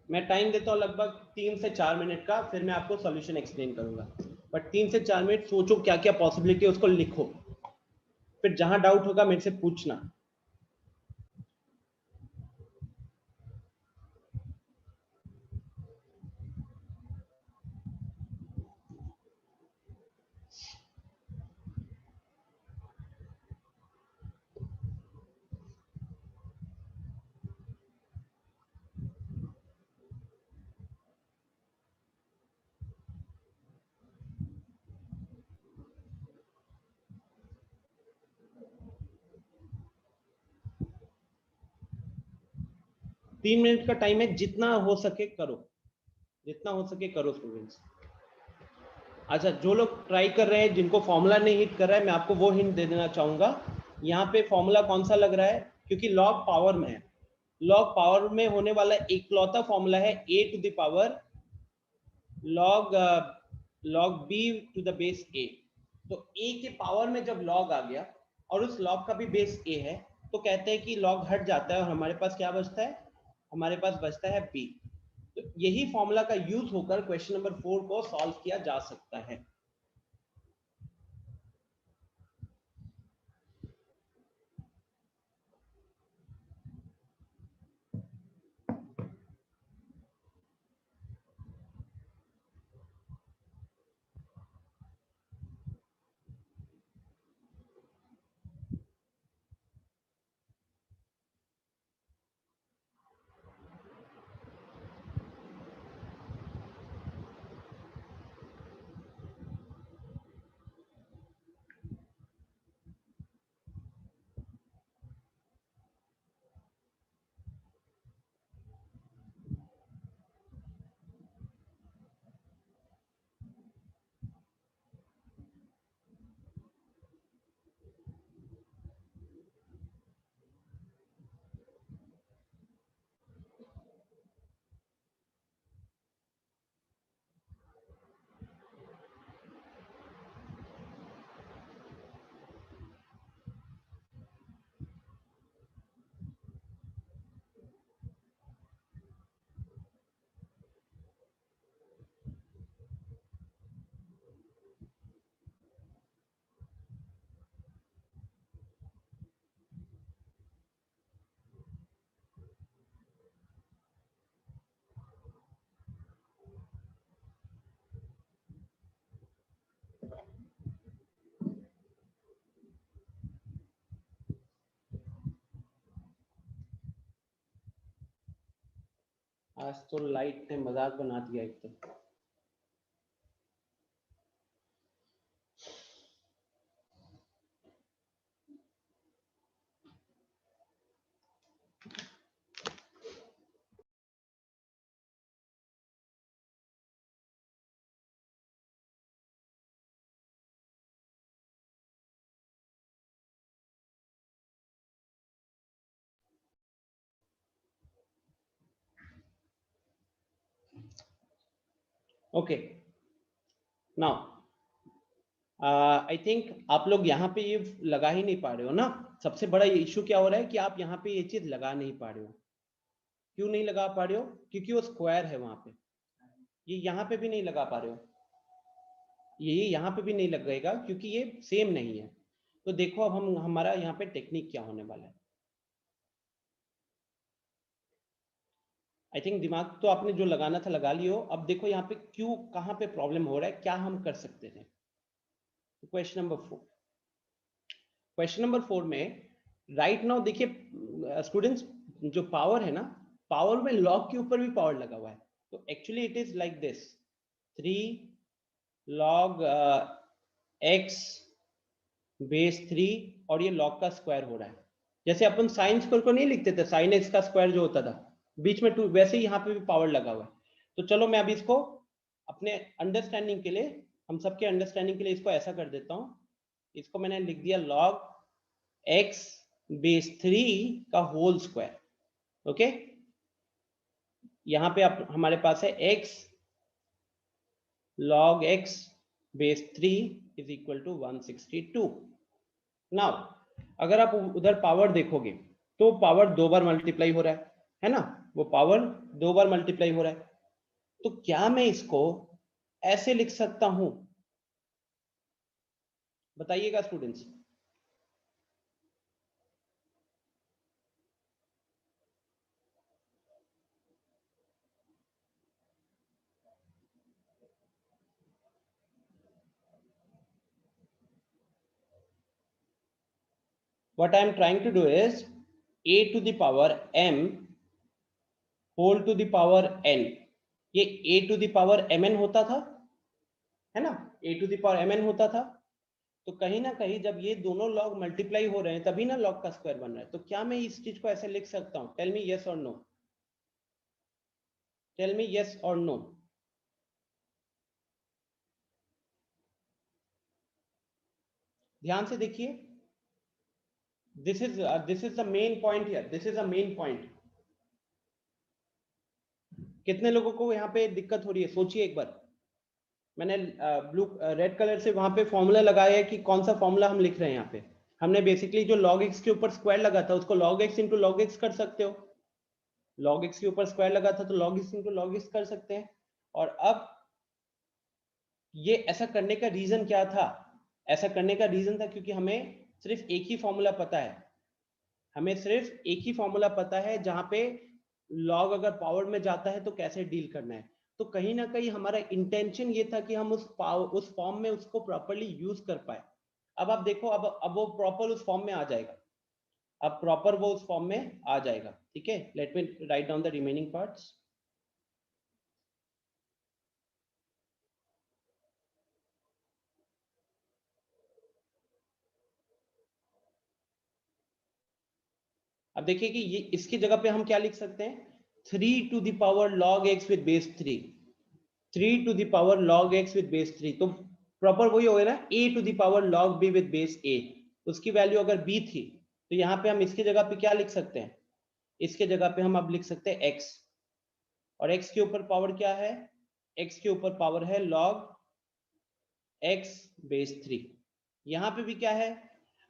मैं टाइम देता हूँ लगभग 3 से 4 मिनट का, फिर मैं आपको सॉल्यूशन एक्सप्लेन करूंगा, बट 3 से 4 मिनट सोचो क्या क्या पॉसिबिलिटी है, उसको लिखो, फिर जहां डाउट होगा मेरे से पूछना। 3 मिनट का टाइम है, जितना हो सके करो, जितना हो सके करो स्टूडेंट्स। अच्छा, जो लोग ट्राई कर रहे हैं, जिनको फॉर्मूला नहीं हिट कर रहा है, मैं आपको वो हिंट दे देना चाहूंगा। यहाँ पे फॉर्मूला कौन सा लग रहा है, क्योंकि लॉग पावर में है, लॉग पावर में होने वाला इकलौता फॉर्मूला है a to the power log b to the base a। तो a के पावर में जब log आ गया और उस log का भी बेस a है, तो कहते हैं कि log हट जाता है और हमारे पास क्या बचता है, हमारे पास बचता है b। तो यही फॉर्मूला का यूज होकर क्वेश्चन नंबर 4 को सॉल्व किया जा सकता है। आज तो लाइट ने मजाक बना दिया एक तो। ओके, नाउ आई थिंक आप लोग यहाँ पे ये लगा ही नहीं पा रहे हो ना। सबसे बड़ा इशू क्या हो रहा है कि आप यहाँ पे ये चीज लगा नहीं पा रहे हो। क्यों नहीं लगा पा रहे हो? क्योंकि वो स्क्वायर है वहां पे, ये यहाँ पे भी नहीं लगा पा रहे हो, ये यहाँ पे भी नहीं लगेगा क्योंकि ये सेम नहीं है। तो देखो अब हम हमारा यहाँ पे टेक्निक क्या होने वाला है। आई थिंक दिमाग तो आपने जो लगाना था लगा लियो। अब देखो यहाँ पे क्यों, कहाँ पे प्रॉब्लम हो रहा है, क्या हम कर सकते थे। क्वेश्चन नंबर 4, क्वेश्चन नंबर 4 में राइट नाउ देखिए स्टूडेंट्स, जो पावर है ना, पावर में लॉग के ऊपर भी पावर लगा हुआ है। तो actually it is like this, 3 log x base 3 और ये log का स्क्वायर हो रहा है। जैसे अपन साइन स्क्वायर को नहीं लिखते थे, साइन x का स्क्वायर जो होता था बीच में 2, वैसे ही यहाँ पे भी पावर लगा हुआ है। तो चलो मैं अभी इसको अपने अंडरस्टैंडिंग के लिए, हम सबके अंडरस्टैंडिंग के लिए इसको ऐसा कर देता हूँ। इसको मैंने लिख दिया log x बेस 3 का होल स्क्वायर। ओके, यहाँ पे आप हमारे पास है x log x base 3 is equal to 162। Now अगर आप उधर पावर देखोगे तो पावर 2 बार मल्टीप्लाई हो रहा है ना, वो पावर 2 बार मल्टीप्लाई हो रहा है। तो क्या मैं इसको ऐसे लिख सकता हूं? बताइएगा students. What I am trying to do is a to the power m whole to the power n। ये a to the power mn होता था, है ना, a to the power mn होता था। तो कहीं ना कहीं जब ये दोनों लॉग मल्टीप्लाई हो रहे हैं तभी ना लॉग का स्क्वायर बन रहा है। तो क्या मैं इस चीज को ऐसे लिख सकता हूँ? टेल मी यस और नो। टेल मी यस और नो। ध्यान से देखिए, this is the main point here, this is the main point. कितने लोगों को यहाँ पे दिक्कत हो रही है, सोचिए एक बार। मैंने रेड कलर से वहां पे फॉर्मूला लगाया है कि कौन सा फॉर्मूला हम लिख रहे हैं। यहाँ पे हमने बेसिकली जो log x के ऊपर स्क्वायर लगा था उसको log x into log x कर सकते हो। log x के ऊपर स्क्वायर लगा था तो log x into log x कर सकते हैं। और अब ये ऐसा करने का रीजन क्या था? ऐसा करने का रीजन था क्योंकि हमें सिर्फ एक ही फॉर्मूला पता है, हमें सिर्फ एक ही फॉर्मूला पता है जहां पे log अगर पावर में जाता है तो कैसे डील करना है। तो कहीं ना कहीं हमारा इंटेंशन ये था कि हम उस फॉर्म में उसको प्रॉपर्ली यूज कर पाए। अब आप देखो, अब वो प्रॉपर उस फॉर्म में आ जाएगा, अब प्रॉपर वो उस फॉर्म में आ जाएगा। ठीक है, let me write down the remaining parts. अब देखिए कि ये इसकी जगह पे हम क्या लिख सकते हैं, 3 to the power log x with base 3, 3 to the power log x with base 3। तो प्रॉपर वही होगा ना, a to the power log b with base a। उसकी वैल्यू अगर b थी तो यहाँ पे हम इसकी जगह पे क्या लिख सकते हैं, इसके जगह पे हम अब लिख सकते हैं x, और x के ऊपर पावर क्या है, x के ऊपर पावर है log x बेस 3। यहाँ पे भी क्या है,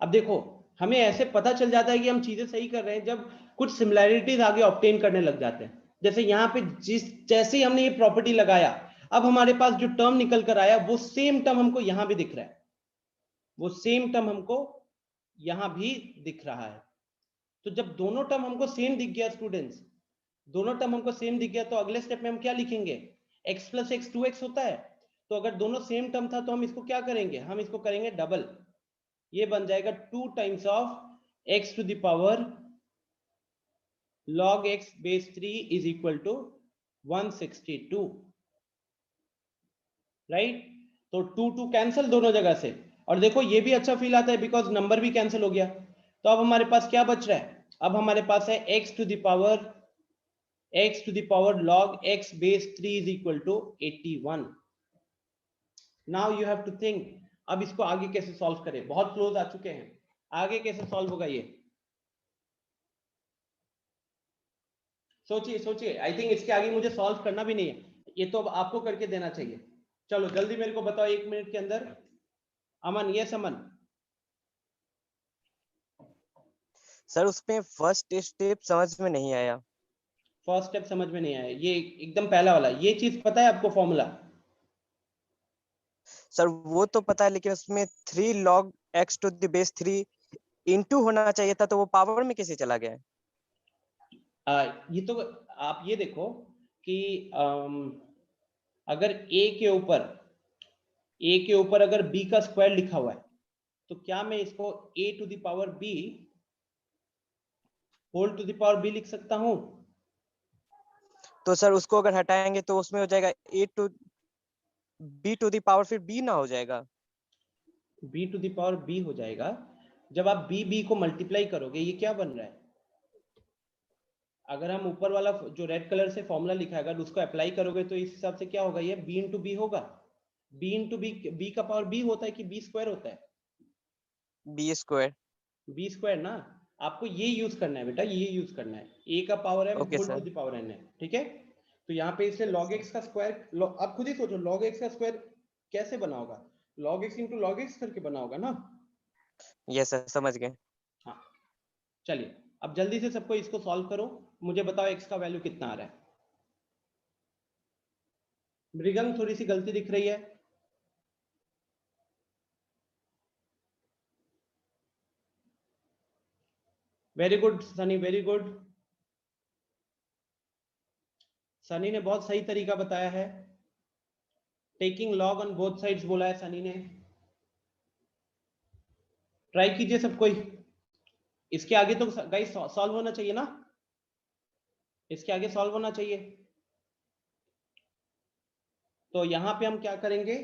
अब देखो हमें ऐसे पता चल जाता है कि हम चीजें सही कर रहे हैं जब कुछ सिमिलैरिटीज आगे ऑब्टेन करने लग जाते हैं। जैसे यहाँ पे जैसे ही हमने ये प्रॉपर्टी लगाया, अब हमारे पास जो टर्म निकल कर आया वो सेम टर्म हमको यहाँ भी दिख रहा है, वो सेम टर्म हमको यहाँ भी दिख रहा है। तो जब दोनों टर्म हमको सेम दिख गया स्टूडेंट्स, दोनों टर्म हमको सेम दिख गया, तो अगले स्टेप में हम क्या लिखेंगे, x प्लस एक्स 2x होता है। तो अगर दोनों सेम टर्म था तो हम इसको क्या करेंगे, हम इसको करेंगे डबल, ये बन जाएगा 2 times of x to the power log x base 3 is equal to 162, right. तो 2 कैंसिल दोनों जगह से, और देखो ये भी अच्छा फील आता है बिकॉज नंबर भी कैंसिल हो गया। तो अब हमारे पास क्या बच रहा है, अब हमारे पास है x to the power log x base 3 is equal to 81। Now you have to think, अब इसको आगे कैसे सॉल्व करें, बहुत क्लोज आ चुके हैं, आगे कैसे सॉल्व होगा ये सोचिए सोचिए। आई थिंक इसके आगे मुझे सॉल्व करना भी नहीं है, ये तो अब आपको करके देना चाहिए। चलो जल्दी मेरे को बताओ 1 मिनट के अंदर। अमन, यस अमन। सर उसमें फर्स्ट स्टेप समझ में नहीं आया। फर्स्ट स्टेप समझ में नहीं आया, ये एकदम पहला वाला, ये चीज पता है आपको फॉर्मूला? सर वो तो पता है, लेकिन उसमें 3 log x to the base 3 into होना चाहिए था, तो वो पावर में कैसे चला गया? ये तो आप ये देखो कि अगर a के ऊपर अगर b का स्क्वायर लिखा हुआ है, तो क्या मैं इसको a to the power b whole to the power b लिख सकता हूं? तो सर उसको अगर हटाएंगे तो उसमें हो जाएगा a to b to the power, फिर b ना हो जाएगा, b to the power b हो जाएगा। जब आप b को मल्टीप्लाई करोगे, ये क्या बन रहा है, अगर हम ऊपर वाला जो रेड कलर से फॉर्मूला लिखा है अगर उसको अप्लाई करोगे तो इस हिसाब से क्या होगा, ये b इंटू बी होगा। b इंटू बी का पावर b होता है कि b स्क्वायर होता है? b square. b स्क्वायर ना, आपको ये यूज करना है बेटा, ये यूज करना है, a का पावर है whole to the power n है, ठीक है। तो यहाँ पे इससे log x का स्क्वायर, आप खुद ही सोचो log x का स्क्वायर कैसे बना होगा, log x into log x करके बना होगा ना। यस सर, समझ गए। हाँ चलिए, अब जल्दी से सबको इसको सॉल्व करो, मुझे बताओ x का वैल्यू कितना आ रहा है। मृगंग थोड़ी सी गलती दिख रही है। Very good Sunny, very good. Sunny ने बहुत सही तरीका बताया है, taking log on both sides बोला है सनी ने। ट्राई कीजिए सब कोई, इसके आगे तो गाइस सॉल्व होना चाहिए ना, इसके आगे सॉल्व होना चाहिए। तो यहां पे हम क्या करेंगे,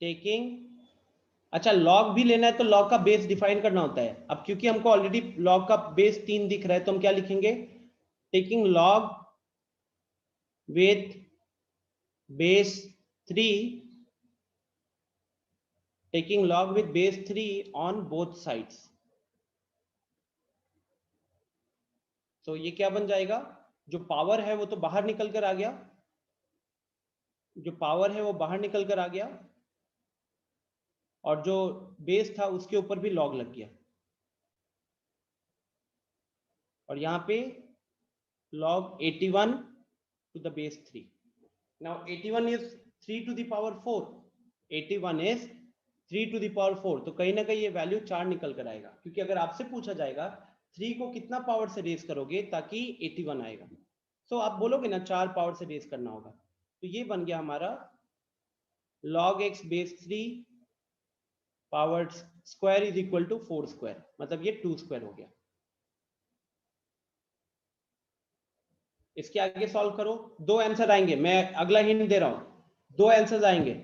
टेकिंग अच्छा लॉग भी लेना है तो लॉग का बेस डिफाइन करना होता है। अब क्योंकि हमको ऑलरेडी लॉग का बेस 3 दिख रहा है तो हम क्या लिखेंगे, taking log with base 3, taking log with base 3 on both sides. तो ये क्या बन जाएगा, जो पावर है वो तो बाहर निकल कर आ गया, जो पावर है वो बाहर निकल कर आ गया, और जो बेस था उसके ऊपर भी लॉग लग गया, और यहाँ पे log 81 to the base 3. Now 81 is 3 to the power 4. 81 is 3 to the power 4. तो कहीं ना कहीं ये वैल्यू 4 निकल कर आएगा, क्योंकि अगर आपसे पूछा जाएगा 3 को कितना पावर से रेस करोगे ताकि 81 आएगा, तो आप बोलोगे ना 4 पावर से रेस करना होगा। तो ये बन गया हमारा log x base 3 power square is equal to 4 square, मतलब ये 2 स्क्वायर हो गया। इसके आगे सॉल्व करो, 2 आंसर आएंगे, मैं अगला हिंट दे रहा हूं, 2 आंसर्स आएंगे।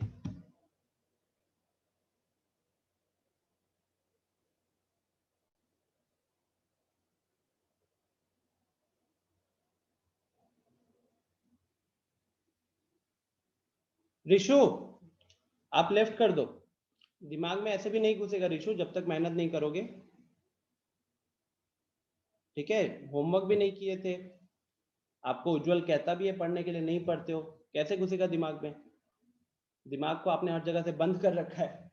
ऋषु आप लेफ्ट कर दो, दिमाग में ऐसे भी नहीं घुसेगा ऋषु जब तक मेहनत नहीं करोगे, ठीक है। होमवर्क भी नहीं किए थे, आपको उज्जवल कहता भी है पढ़ने के लिए, नहीं पढ़ते हो, कैसे घुसेगा दिमाग में? दिमाग को आपने हर जगह से बंद कर रखा है।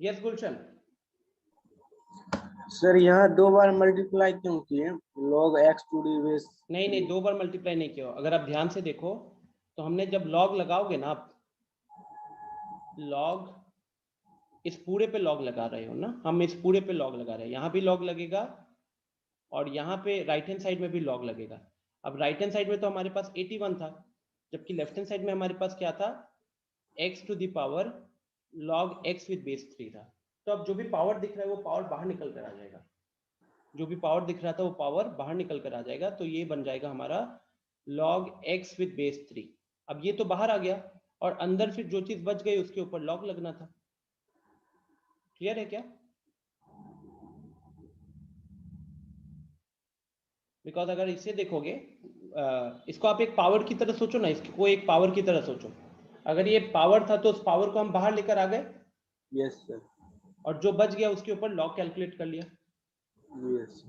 यस गुलशन। सर यहाँ 2 बार मल्टीप्लाई क्यों किए, log x to the base? नहीं 2 बार मल्टीप्लाई नहीं किया, अगर आप ध्यान से देखो तो हमने जब लॉग लगाओगे ना आप, लॉग इस पूरे पे लॉग लगा रहे हो ना, हम इस पूरे पे लॉग लगा रहे हैं, यहाँ भी लॉग लगेगा और यहाँ पे राइट हैंड साइड में भी लॉग लगेगा। अब राइट हैंड साइड में तो हमारे पास 81 था, जबकि लेफ्ट हैंड साइड में हमारे पास क्या था, x to the power log x with base 3 था। तो अब जो भी पावर दिख रहा है वो पावर बाहर निकल कर आ जाएगा, जो भी पावर दिख रहा था वो पावर बाहर निकल कर आ जाएगा, तो ये बन जाएगा हमारा log x विद बेस 3। अब ये तो बाहर आ गया और अंदर फिर जो चीज बच गई उसके ऊपर log लगना था। क्लियर है क्या? बिकॉज अगर इसे देखोगे, इसको आप एक पावर की तरह सोचो ना, इसको एक पावर की तरह सोचो, अगर ये पावर था तो उस पावर को हम बाहर लेकर आ गए, यस सर, और जो बच गया उसके ऊपर लॉग कैलकुलेट कर लिया, यस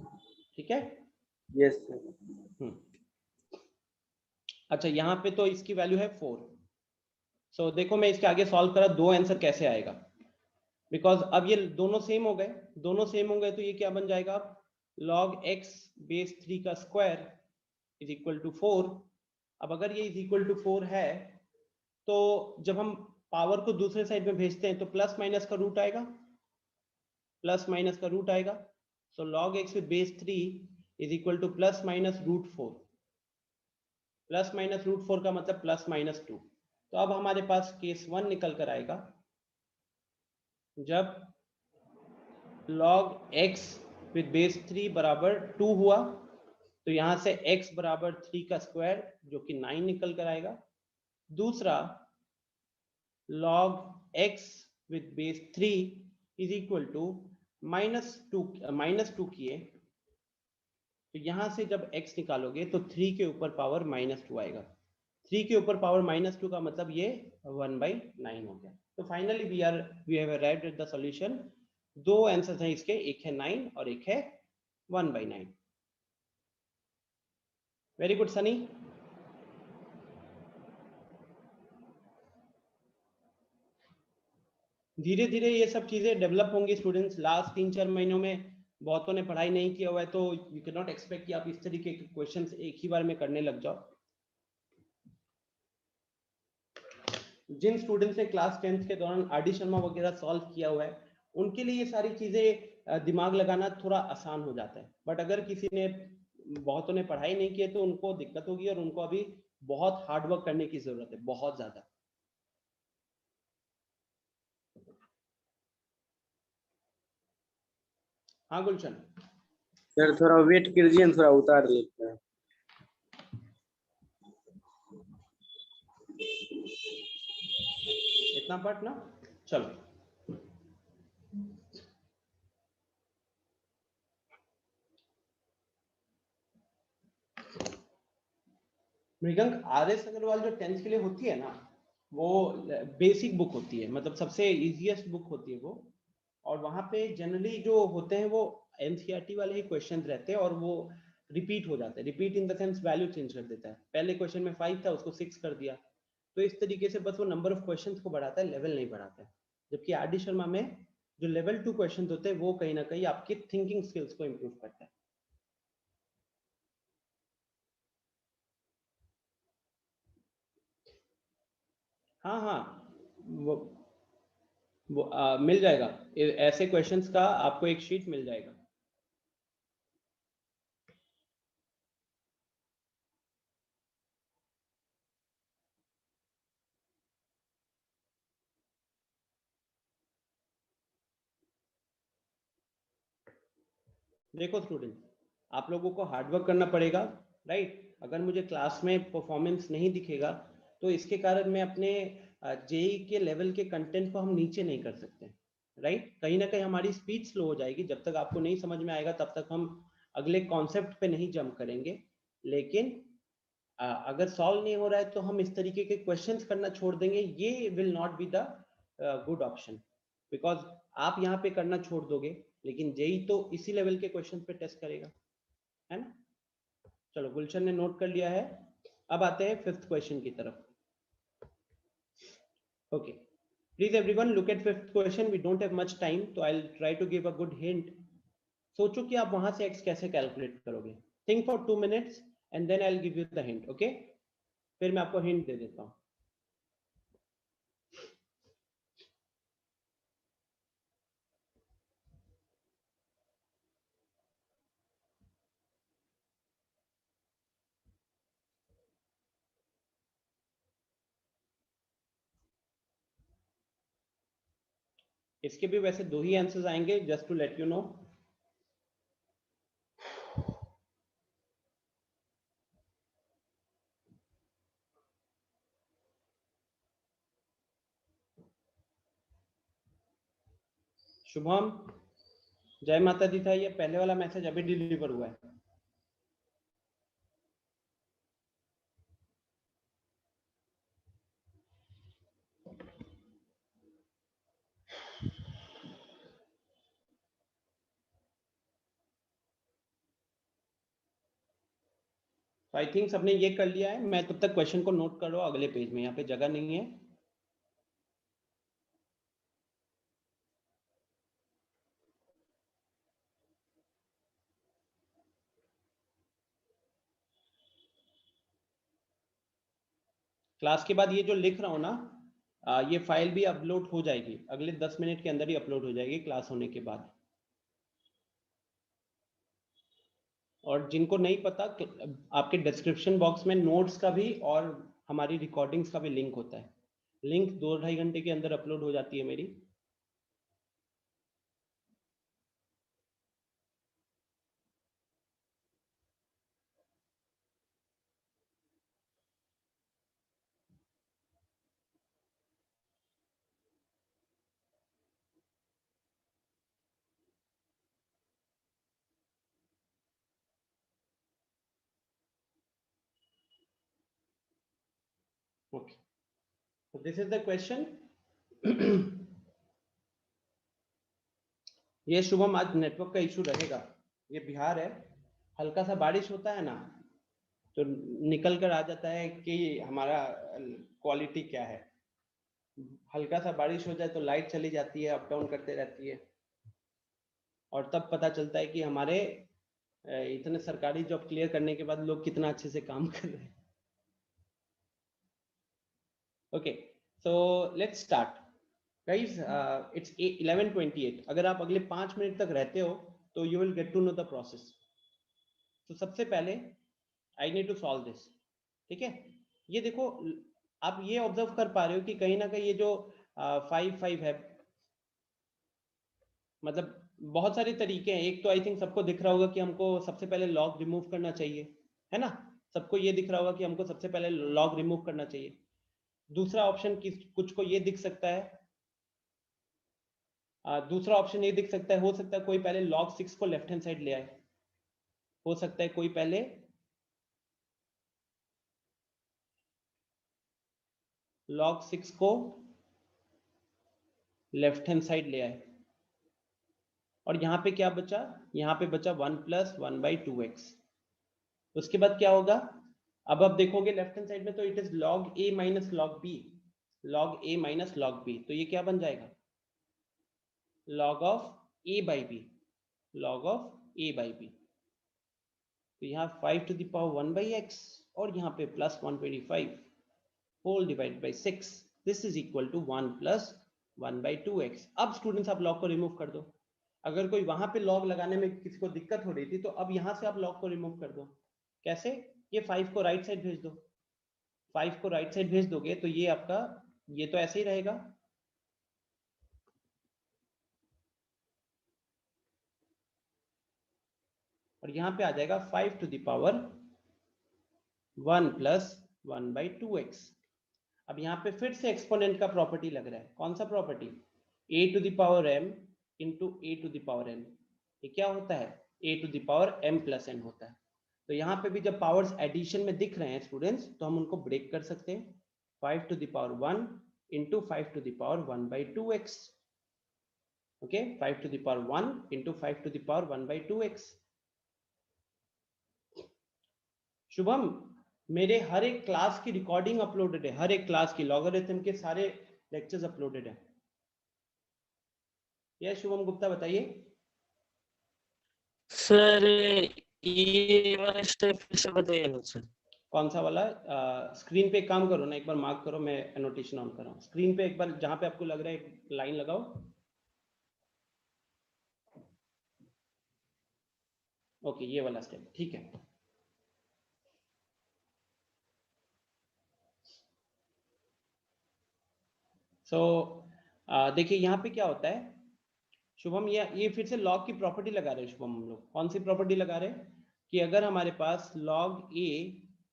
ठीक है। Yes sir. अच्छा यहाँ पे तो इसकी वैल्यू है 4। सो देखो मैं इसके आगे सॉल्व करा, 2 आंसर कैसे आएगा, बिकॉज अब ये दोनों सेम हो गए, दोनों सेम हो गए तो ये क्या बन जाएगा, अब log x बेस 3 का स्क्वायर इज इक्वल टू 4। अब अगर ये इज इक्वल टू 4 है तो जब हम पावर को दूसरे साइड में भेजते हैं तो प्लस माइनस का रूट आएगा, प्लस माइनस का रूट आएगा। So log x with base 3 is equal to plus minus root 4, plus minus root 4 का मतलब प्लस माइनस 2। तो अब हमारे पास केस 1 निकल कर आएगा, जब log x विद बेस 3 बराबर 2 हुआ तो यहां से x बराबर 3 का स्क्वायर जो कि 9 निकल कर आएगा। दूसरा log x with base 3 is equal to -2 किए तो यहां से जब x निकालोगे तो 3 के ऊपर पावर -2 आएगा, 3 के ऊपर पावर -2 का मतलब ये 1/9 हो गया। तो finally we have arrived at the solution. 2 answers हैं इसके, एक है 9 और एक है 1/9। Very good Sunny. धीरे धीरे ये सब चीजें डेवलप होंगी स्टूडेंट्स। लास्ट 3-4 महीनों में बहुतों ने पढ़ाई नहीं किया हुआ है, तो यू कैन नॉट एक्सपेक्ट कि आप इस तरीके के क्वेश्चंस एक ही बार में करने लग जाओ। जिन स्टूडेंट्स ने क्लास 10th के दौरान आर डी शर्मा वगैरह सॉल्व किया हुआ है उनके लिए ये सारी चीजें दिमाग लगाना थोड़ा आसान हो जाता है, बट अगर किसी ने बहुतों ने पढ़ाई नहीं की है तो उनको दिक्कत होगी और उनको अभी बहुत हार्ड वर्क करने की जरूरत है, बहुत ज्यादा। हाँ गुलशन, सर थोड़ा वेट कीजिए, थोड़ा उतार लेते हैं। इतना पार्ट ना, चलो। मृगंक, आर.एस. अग्रवाल जो 10th के लिए होती है ना, वो बेसिक बुक होती है, मतलब सबसे इजीएस्ट बुक होती है वो। और वहां पे जनरली जो होते हैं वो एनसीईआरटी वाले ही क्वेश्चन रहते हैं, और वो रिपीट हो जाते हैं। Repeat in the sense value change कर देता है। पहले क्वेश्चन में 5 था, उसको 6 कर दिया। तो इस तरीके से बस वो नंबर ऑफ क्वेश्चंस को बढ़ाता है, लेवल नहीं बढ़ाता है। जबकि आर.डी. शर्मा में जो लेवल 2 क्वेश्चन होते हैं वो कहीं ना कहीं आपकी थिंकिंग स्किल्स को इम्प्रूव करता है। हाँ हाँ, वो मिल जाएगा, ऐसे क्वेश्चंस का आपको एक शीट मिल जाएगा। देखो स्टूडेंट, आप लोगों को हार्डवर्क करना पड़ेगा, राइट। अगर मुझे क्लास में परफॉर्मेंस नहीं दिखेगा तो इसके कारण मैं अपने जेई के लेवल के कंटेंट को हम नीचे नहीं कर सकते, राइट। कहीं ना कहीं हमारी स्पीड स्लो हो जाएगी। जब तक आपको नहीं समझ में आएगा तब तक हम अगले कॉन्सेप्ट पे नहीं जंप करेंगे। लेकिन अगर सॉल्व नहीं हो रहा है तो हम इस तरीके के क्वेश्चंस करना छोड़ देंगे। ये will not be the good option, because आप यहाँ पे करना छोड़ दोगे, लेकिन जेई तो इसी लेवल के क्वेश्चन पे टेस्ट करेगा, है ना। चलो, गुलशन ने नोट कर लिया है। अब आते हैं 5th क्वेश्चन की तरफ। Okay, please everyone look at 5th question. We don't have much time, तो I will try to give a good hint. सोचो कि आप वहां से x कैसे कैलकुलेट करोगे। Think for 2 minutes and then I will give you the hint. Okay, फिर मैं आपको हिंट दे देता हूँ। इसके भी वैसे 2 ही आंसर्स आएंगे, just to let you know. Shubham, जय माता दी था, ये पहले वाला मैसेज अभी डिलीवर हुआ है। आई थिंक सबने ये कर लिया है। मैं तब तक क्वेश्चन को नोट कर लो अगले पेज में, यहाँ पे जगह नहीं है। क्लास के बाद ये जो लिख रहा हूँ ना, ये फाइल भी अपलोड हो जाएगी, अगले 10 मिनट के अंदर ही अपलोड हो जाएगी क्लास होने के बाद। और जिनको नहीं पता, आपके डिस्क्रिप्शन बॉक्स में नोट्स का भी और हमारी रिकॉर्डिंग्स का भी लिंक होता है। लिंक 2-2.5 घंटे के अंदर अपलोड हो जाती है मेरी। Okay, so this is the question. ये शुभम, आज नेटवर्क का इशू रहेगा। ये बिहार है, हल्का सा बारिश होता है ना तो निकल कर आ जाता है कि हमारा क्वालिटी क्या है। हल्का सा बारिश हो जाए तो लाइट चली जाती है, अप डाउन करते रहती है, और तब पता चलता है कि हमारे इतने सरकारी जॉब क्लियर करने के बाद लोग कितना अच्छे से काम कर रहे हैं। Okay, so let's start guys. It's 11:28। अगर आप अगले 5 मिनट तक रहते हो तो you will get to know the process. तो सबसे पहले I need to solve this, ठीक है। ये देखो, आप ये ऑब्जर्व कर पा रहे हो कि कहीं ना कहीं ये जो 5 5 है, मतलब बहुत सारे तरीके हैं। एक तो आई थिंक सबको दिख रहा होगा कि हमको सबसे पहले लॉग रिमूव करना चाहिए, है ना? सबको ये दिख रहा होगा कि हमको सबसे पहले लॉग रिमूव करना चाहिए। दूसरा ऑप्शन कुछ को ये दिख सकता है, दूसरा ऑप्शन ये दिख सकता है, हो सकता है कोई पहले log 6 को लेफ्ट हैंड साइड ले आए, हो सकता है कोई पहले log 6 को लेफ्ट हैंड साइड ले आए, और यहाँ पे क्या बचा? यहाँ पे बचा 1 + 1/2x। उसके बाद क्या होगा? अब आप देखोगे लेफ्ट हैंड साइड में तो it is log a - log b, log a - log b, तो ये क्या बन जाएगा? log of a/b, log of a/b। तो यहाँ 5 to the power 1/x और यहाँ पे plus 125 whole divide by 6, this is equal to 1 + 1/2x। अब स्टूडेंट्स आप लॉग को रिमूव कर दो। अगर कोई वहां पे लॉग लगाने में किसी को दिक्कत हो रही थी तो अब यहाँ से आप लॉग को रिमूव कर दो। कैसे? ये 5 को राइट साइड भेज दो, 5 को राइट साइड भेज दोगे तो ये आपका, ये तो ऐसे ही रहेगा, और यहाँ पे आ जाएगा 5 to the power 1 + 1/2x। अब यहाँ पे फिर से एक्सपोनेंट का प्रॉपर्टी लग रहा है। कौन सा property? a to the power m into a to the power n। ये क्या होता है? a to the power m + n होता है। तो यहाँ पे भी जब पावर्स एडिशन में दिख रहे हैं स्टूडेंट्स, तो हम उनको ब्रेक कर सकते हैं। 5 to the power 1 into 5 to the power 1/2x। Okay, 5 to the power 1 into 5 to the power 1/2x। Shubham, मेरे हर एक क्लास की रिकॉर्डिंग अपलोडेड है, हर एक क्लास की लॉगरिथम के सारे लेक्चर्स अपलोडेड है। यस शुभम गुप्ता, बताइए। सर ये वाला स्टेप फिर से बताइए ना सर। कौन सा वाला? स्क्रीन पे एक काम करो ना, एक बार मार्क करो, मैं एनोटेशन ऑन कर रहा हूँ। स्क्रीन पे एक बार जहां पे आपको लग रहा है एक लाइन लगाओ। ओके, ये वाला स्टेप ठीक है। सो देखिए यहाँ पे क्या होता है शुभम, ये फिर से लॉग की प्रॉपर्टी लगा रहे हैं शुभम। हम लोग कौन सी प्रॉपर्टी लगा रहे हैं कि अगर हमारे पास log a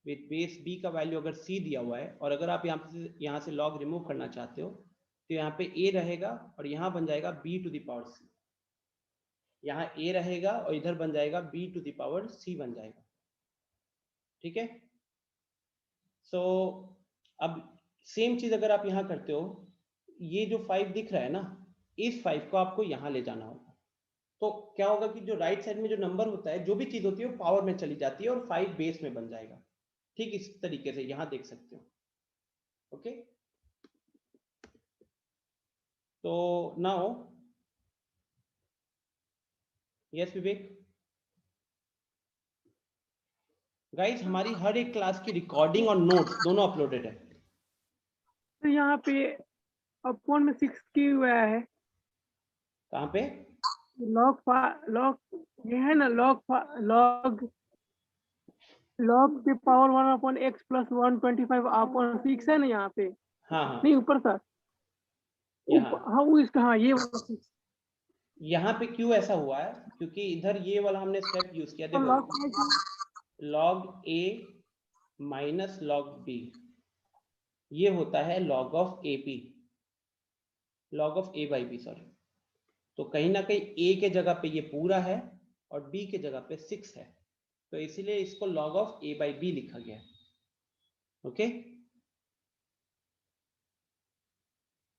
with base b का वैल्यू अगर c दिया हुआ है, और अगर आप यहाँ से log रिमूव करना चाहते हो तो यहाँ पे a रहेगा और यहाँ बन जाएगा b to the power c। यहाँ a रहेगा और इधर बन जाएगा b to the power c बन जाएगा। ठीक है? सो अब सेम चीज अगर आप यहाँ करते हो, ये जो 5 दिख रहा है ना, इस 5 को आपको यहाँ ले जाना होगा। तो क्या होगा कि जो राइट साइड में जो नंबर होता है, जो भी चीज होती है वो पावर में चली जाती है और 5 बेस में बन जाएगा। ठीक इस तरीके से यहाँ देख सकते हो। ओके, तो नाउ यस विवेक। गाइस, हमारी हर एक क्लास की रिकॉर्डिंग और नोट्स दोनों अपलोडेड है। तो यहाँ पे अपॉन में 6 किया हुआ है। कहाँ पे? लॉग ये है ना, लॉग के पावर 1/x + 125/6 है ना यहाँ पे। हाँ हाँ, नहीं ऊपर सर, हाँ वो इसका, हाँ ये वाला। यहाँ पे क्यों ऐसा हुआ है? क्योंकि इधर ये वाला हमने स्टेप यूज किया। देखो, log a - log b, ये होता है log of ap, log of a/b, sorry. तो कहीं ना कहीं a के जगह पे ये पूरा है और b के जगह पे 6 है, तो इसीलिए इसको log of a/b लिखा गया है। ओके,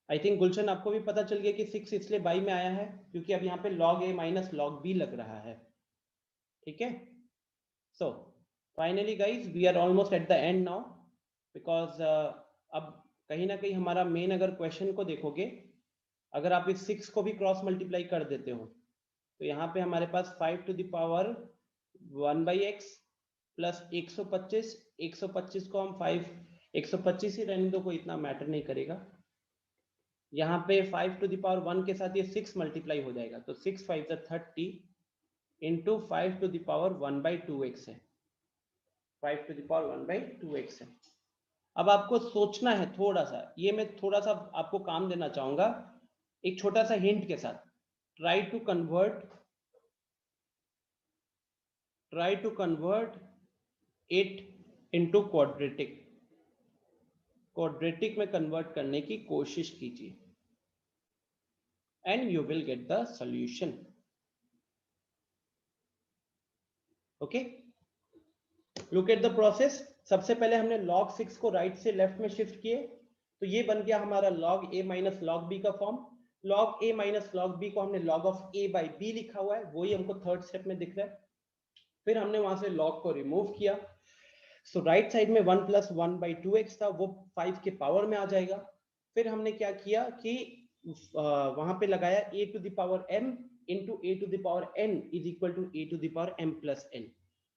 आई थिंक गुलशन आपको भी पता चल गया कि 6 इसलिए बाई में आया है क्योंकि अब यहाँ पे log a - log b लग रहा है। ठीक है? So finally guys, we are almost at the end now, because अब कहीं ना कहीं हमारा मेन, अगर क्वेश्चन को देखोगे, अगर आप इस 6 को भी क्रॉस मल्टीप्लाई कर देते हो तो यहाँ पे हमारे पास 5 to the power 1/x plus 125, 125 को हम 125 ही रहने दो, कोई इतना मैटर नहीं करेगा। यहाँ पे 5 to the power 1 के साथ ये 6 मल्टीप्लाई हो जाएगा, तो 6 5 30 into 5 to the power 1/2x है, 5 to the power 1/2x है। अब आपको सोचना है थोड़ा सा, ये मैं थोड़ा सा आपको काम देना चाहूंगा एक छोटा सा हिंट के साथ। try to convert it into quadratic में कन्वर्ट करने की कोशिश कीजिए and you will get the solution. Okay, look at the process. सबसे पहले हमने log 6 को राइट से लेफ्ट में शिफ्ट किए, तो ये बन गया हमारा log a minus log b का form. log a minus log b को हमने log of a by b लिखा हुआ है, वही हमको थर्ड स्टेप में दिख रहा है. फिर हमने वहां से log को रिमूव किया, सो राइट साइड में 1 प्लस 1 बाई 2x था, वो 5 के पावर में आ जाएगा. फिर हमने क्या किया कि वहां पे लगाया a to the power m into a to the power n is equal to a to the power m plus n.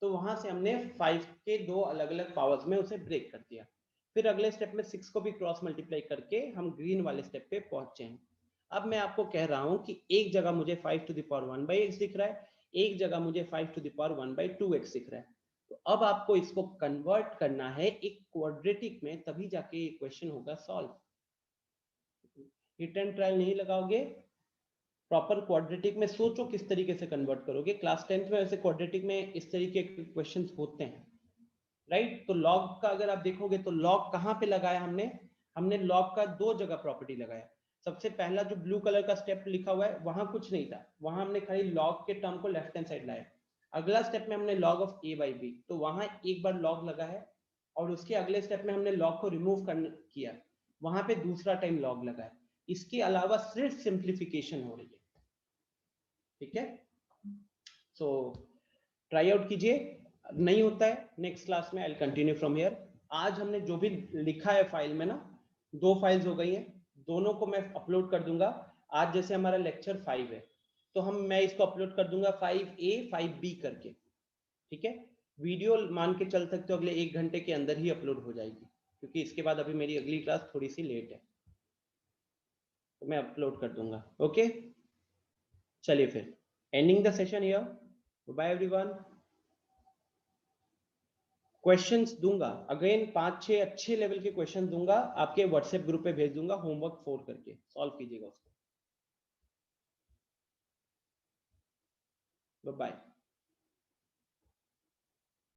तो वहां से हमने 5 के दो अलग अलग पावर्स में उसे ब्रेक कर दिया. फिर अगले स्टेप में 6 को भी क्रॉस मल्टीप्लाई करके हम ग्रीन वाले स्टेप पे पहुंचे हैं. अब मैं आपको कह रहा हूं कि एक जगह मुझे 5 to the power 1 by x दिख रहा है, एक जगह मुझे 5 to the power 1 by 2x दिख रहा है. तो अब आपको इसको कन्वर्ट करना है एक क्वाड्रेटिक में, तभी जाके ये क्वेश्चन होगा सॉल्व. हिट एंड ट्रायल नहीं लगाओगे, प्रॉपर क्वाड्रेटिक में सोचो किस तरीके से कन्वर्ट करोगे. क्लास 10th में वैसे क्वाड्रेटिक में इस तरीके के क्वेश्चंस होते हैं, राइट. तो लॉग का अगर आप देखोगे तो लॉग कहाँ पे लगाया हमने लॉग का दो जगह प्रॉपर्टी लगाया. सबसे पहला जो ब्लू कलर का स्टेप लिखा हुआ है वहां कुछ नहीं था, वहां हमने खाली लॉग के टर्म को लेफ्ट हैंड साइड लाया. अगला स्टेप में हमने log of a by b, तो वहां एक बार log लगा है, और उसके अगले स्टेप में हमने log को रिमूव किया, वहां पे दूसरा टाइम log लगा है. इसके अलावा सिर्फ सिंप्लीफिकेशन हो रही है. ठीक है, सो ट्राई आउट कीजिए. नहीं होता है नेक्स्ट क्लास में I will continue from here. आज हमने जो भी लिखा है फाइल में ना, 2 फाइल्स हो गई हैं, दोनों को मैं अपलोड कर दूंगा. आज जैसे हमारा लेक्चर 5 है, तो मैं इसको अपलोड कर दूंगा 5A 5B करके. ठीक है, वीडियो मान के चल सकते हो अगले 1 घंटे के अंदर ही अपलोड हो जाएगी, क्योंकि इसके बाद अभी मेरी अगली क्लास थोड़ी सी लेट है, तो मैं अपलोड कर दूंगा. ओके, चलिए फिर ending the session here. Bye everyone. Questions दूंगा अगेन, 5-6 अच्छे लेवल के क्वेश्चन दूंगा, आपके व्हाट्सएप ग्रुप पे भेज दूंगा, होमवर्क 4 करके सॉल्व कीजिएगा उसको. Bye-bye.